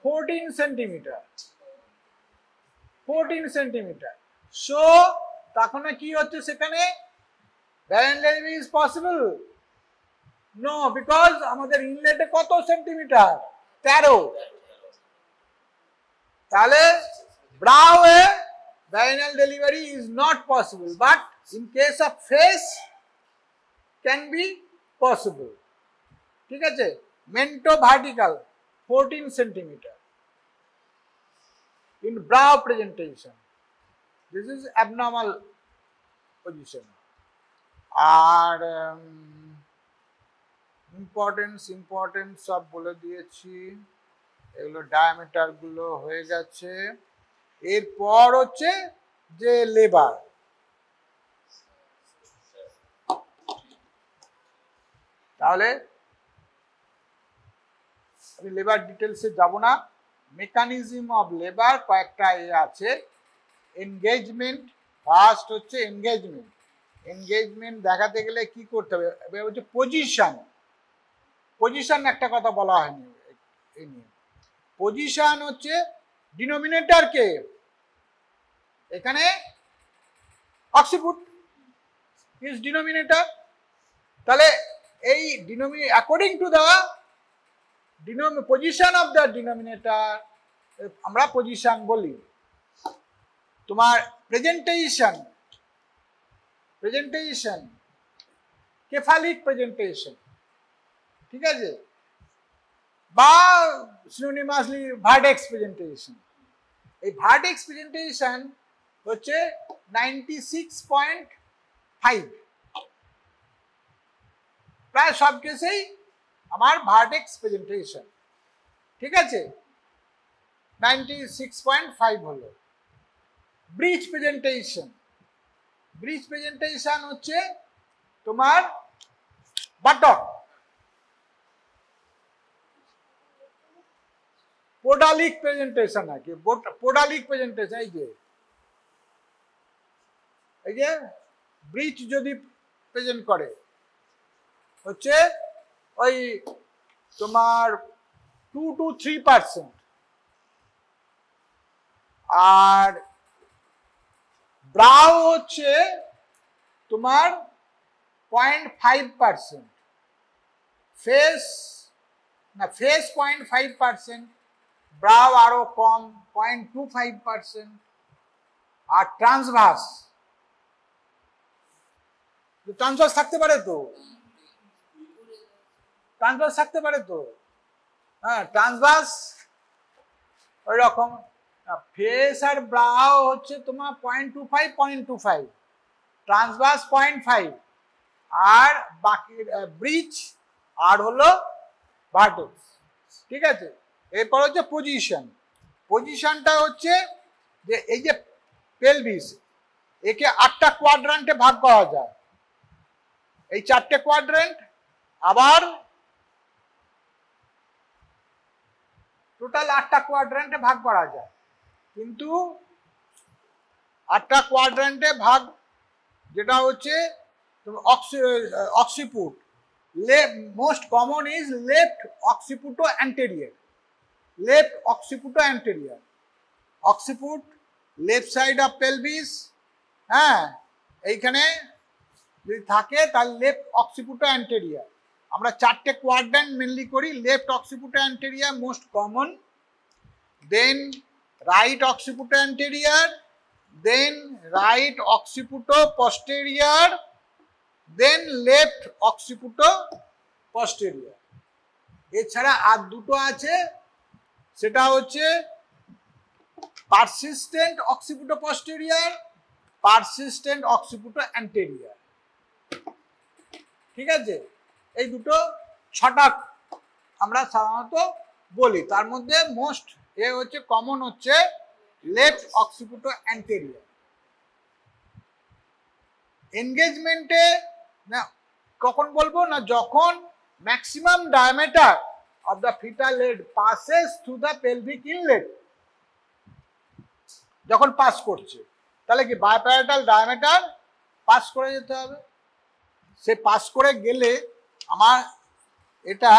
14 সেন্টিমিটার। 14 সেন্টিমিটার। সো তখন কি হচ্ছে সেখানে? Barren delivery is possible? No, because আমাদের ইনলেটে কত সেন্টিমিটার? 13। তাহলে brow A vaginal delivery is not possible, but in case of face can be possible, ঠিক আছে। Mento vertical 14 centimetre in brow presentation, this is abnormal position। আর importance সব বলে দিয়েছি, এগুলো ডায়ামিটার গুলো হয়ে গেছে। এরপর হচ্ছে যে লেবার, তাহলে আমি লেবার ডিটেলসে যাব না। মেকানিজম অফ লেবার কয়েকটা আছে। এনগেজমেন্ট, ফার্স্ট হচ্ছে এনগেজমেন্ট। এনগেজমেন্ট দেখাতে গেলে কি করতে হবে? এবার হচ্ছে পজিশন। পজিশন একটা কথা বলা হয়নি এই নিয়ে। পজিশন হচ্ছে ডিনোমিনেটর কে? এখানে অক্সিপুট ইজ ডিনোমিনেটর। তাহলে এই according to the position of the denominator আমরা পজিশন বলি। তোমার প্রেজেন্টেশন কেফালিক প্রেজেন্টেশন, ঠিক আছে, বা সিনোনিমাসলি ভার্টেক্স প্রেজেন্টেশন। এই ভার্টেক্স প্রেজেন্টেশন হচ্ছে 96.5। প্রায় সব কেসেই আমার ভার্টেক্স প্রেজেন্টেশন, ঠিক আছে, 96.5 হলো। ব্রিজ প্রেজেন্টেশন হচ্ছে তোমার বাটক। পোডালিক প্রেজেন্টেশন নাকি পোডালিক প্রেজেন্টেশন, এই যে ব্রিজ যদি প্রেজেন্ট করে হচ্ছে ওই তোমার 2 to 3%, আর ব্রাউ হচ্ছে তোমার 0.5%, ফেস 0.5%, ব্রাউ আরো কম 0.25%, আর ট্রান্সভার্স ট্রান্সভার্স থাকতে পারে তো, ট্রান্সভার্স থাকতে পারে তো। হ্যাঁ, ট্রান্সভার্স ওই রকম। ফেস আর ব্রাও হচ্ছে তোমার 0.25 ট্রান্সভার্স 0.5 আর বাকি ব্রিজ আর হলো ভার্টেক্স। ঠিক আছে, এরপর হচ্ছে পজিশন। পজিশনটা হচ্ছে যে এই যে পেলভিস, একে 8টা কোয়াড্রান্টে ভাগ করা যায়। এই 4টে কোয়াড্রান্ট, আবার টোটাল 8টা কোয়াড্রান্টে ভাগ করা যায়। কিন্তু 8টা কোয়াড্রান্টে ভাগ যেটা হচ্ছে occiput, most common is left occipito anterior. Left occipito anterior, occiput left side of pelvis. হ্যাঁ, এইখানে যদি থাকে তাহলে লেফট অক্সিপুটো অ্যান্টেরিয়র। আমরা 4টে কোয়াড্রান্ট মেনলি করি। Left occipito anterior most common, then right occipito anterior, then right occipito posterior, then left occipito posterior. এছাড়া আর দুটো আছে, সেটা হচ্ছে persistent occipito posterior, persistent occipito anterior. ঠিক আছে, এই দুটো 6টা আমরা সাধারণত বলি। তার মধ্যে মোস্ট হচ্ছে কমন হচ্ছে লেফট অক্সিপুটো অ্যান্টেরিয়র। এনগেজমেন্টে না কখন বলবো না, যখন maximum diameter of the fetal head passes through the pelvic inlet, যখন পাস করছে তাহলে কি বায়োপ্যারাটাল ডায়ামিটার পাস করে যেতে হবে। সে পাস করে গেলে আমার এটা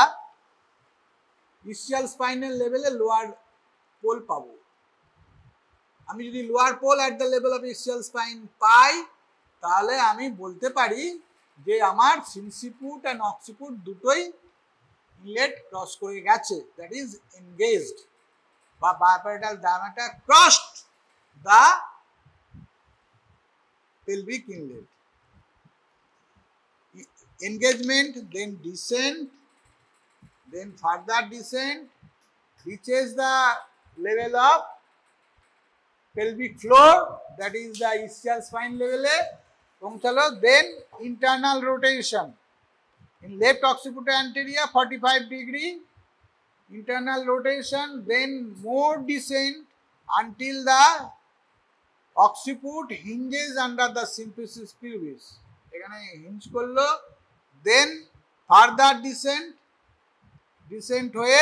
ইসিয়াল স্পাইনাল লেভেলে লোয়ার পোল পাবো। আমি যদি lower pole at the level of ischial spine পাই, তাহলে আমি বলতে পারি যে আমার সিনসিপুট অ্যান্ড অক্সিপুট দুটোই ইনলেট ক্রস করে গেছে, দ্যাট ইজ এনগেজড, বা biparietal diameter crossed the pelvic inlet. Engagement, then descent, then further descent reaches the level of pelvic floor, that is the ischial spine level e পৌঁছালো। Then internal rotation in left occiputo anterior 45 degree internal rotation, then more descent until the occiput hinges under the symphysis pubis, এখানে hinge করলো। Then further descent হয়ে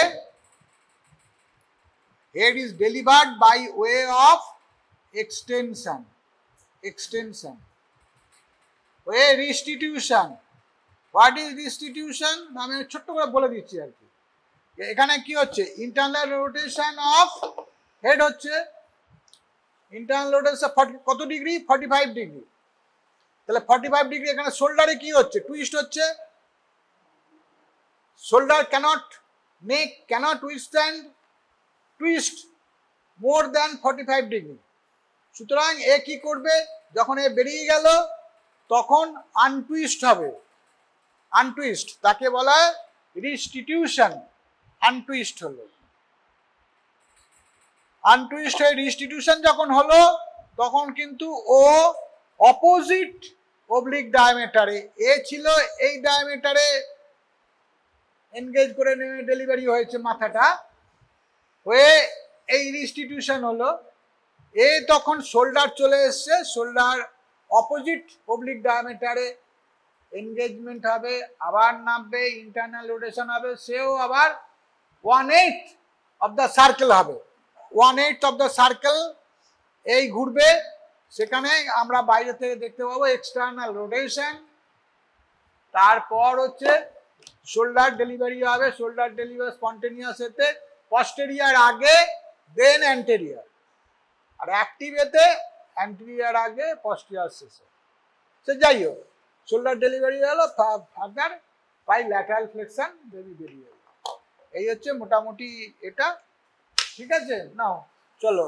head is delivered by way of extension way restitution. What is restitution আমি ছোট্ট করে বলে দিচ্ছি আর কি। এখানে কি হচ্ছে, ইন্টারনাল রোটেশন অফ হেড হচ্ছে, ইন্টারনাল রোটেশন কত ডিগ্রি, 45 ডিগ্রি। তাহলে 45 ডিগ্রি এখানে শোল্ডারে কি হচ্ছে, টুইস্ট হচ্ছে। Shoulder neck cannot withstand twist more than 45 degree. সুতরাং এ কি করবে, যখন এ বেরিয়ে গেল তখন আনটুইস্ট হবে। আনটুইস্ট তাকে বলা হয় রিস্টিটিউশন। আনটুইস্ট হলো, আনটুইস্ট হয়ে রিস্টিটিউশন যখন হলো তখন কিন্তু ও অপোজিট অবলিক ডায়ামিটারে, এ ছিল এই ডায়ামিটারে এনগেজ করে ডেলিভারি হয়েছে মাথাটা, হয়ে এই রিস্টিটিউশন হলো। এ তখন শোল্ডার চলে এসছে, শোল্ডার অপোজিট অবলিক ডায়ামিটারে এনগেজমেন্ট হবে, আবার নামবে, ইন্টারনাল রোটেশন হবে, সেও আবার 1/8 অফ দ্য সার্কেল হবে। 1/8 অফ দ্য সার্কেল এই ঘুরবে, সেখানে আমরা বাইরে থেকে দেখতে পাবো এক্সটার্নাল রোটেশন। তারপর হচ্ছে শোল্ডার ডেলিভারি হবে। শোল্ডার ডেলিভারি স্পন্টেনিয়াস এতে পস্টেরিয়ার আগে, দেন অ্যান্টেরিয়ার, আর অ্যাক্টিভ এতে অ্যান্টেরিয়ার আগে পস্টেরিয়ার শেষে। সে যাই হোক, শোল্ডার ডেলিভারি হলো, further by lateral flexion baby বেরিয়ে গেল। এই হচ্ছে মোটামুটি এটা। ঠিক আছে, নাও চলো।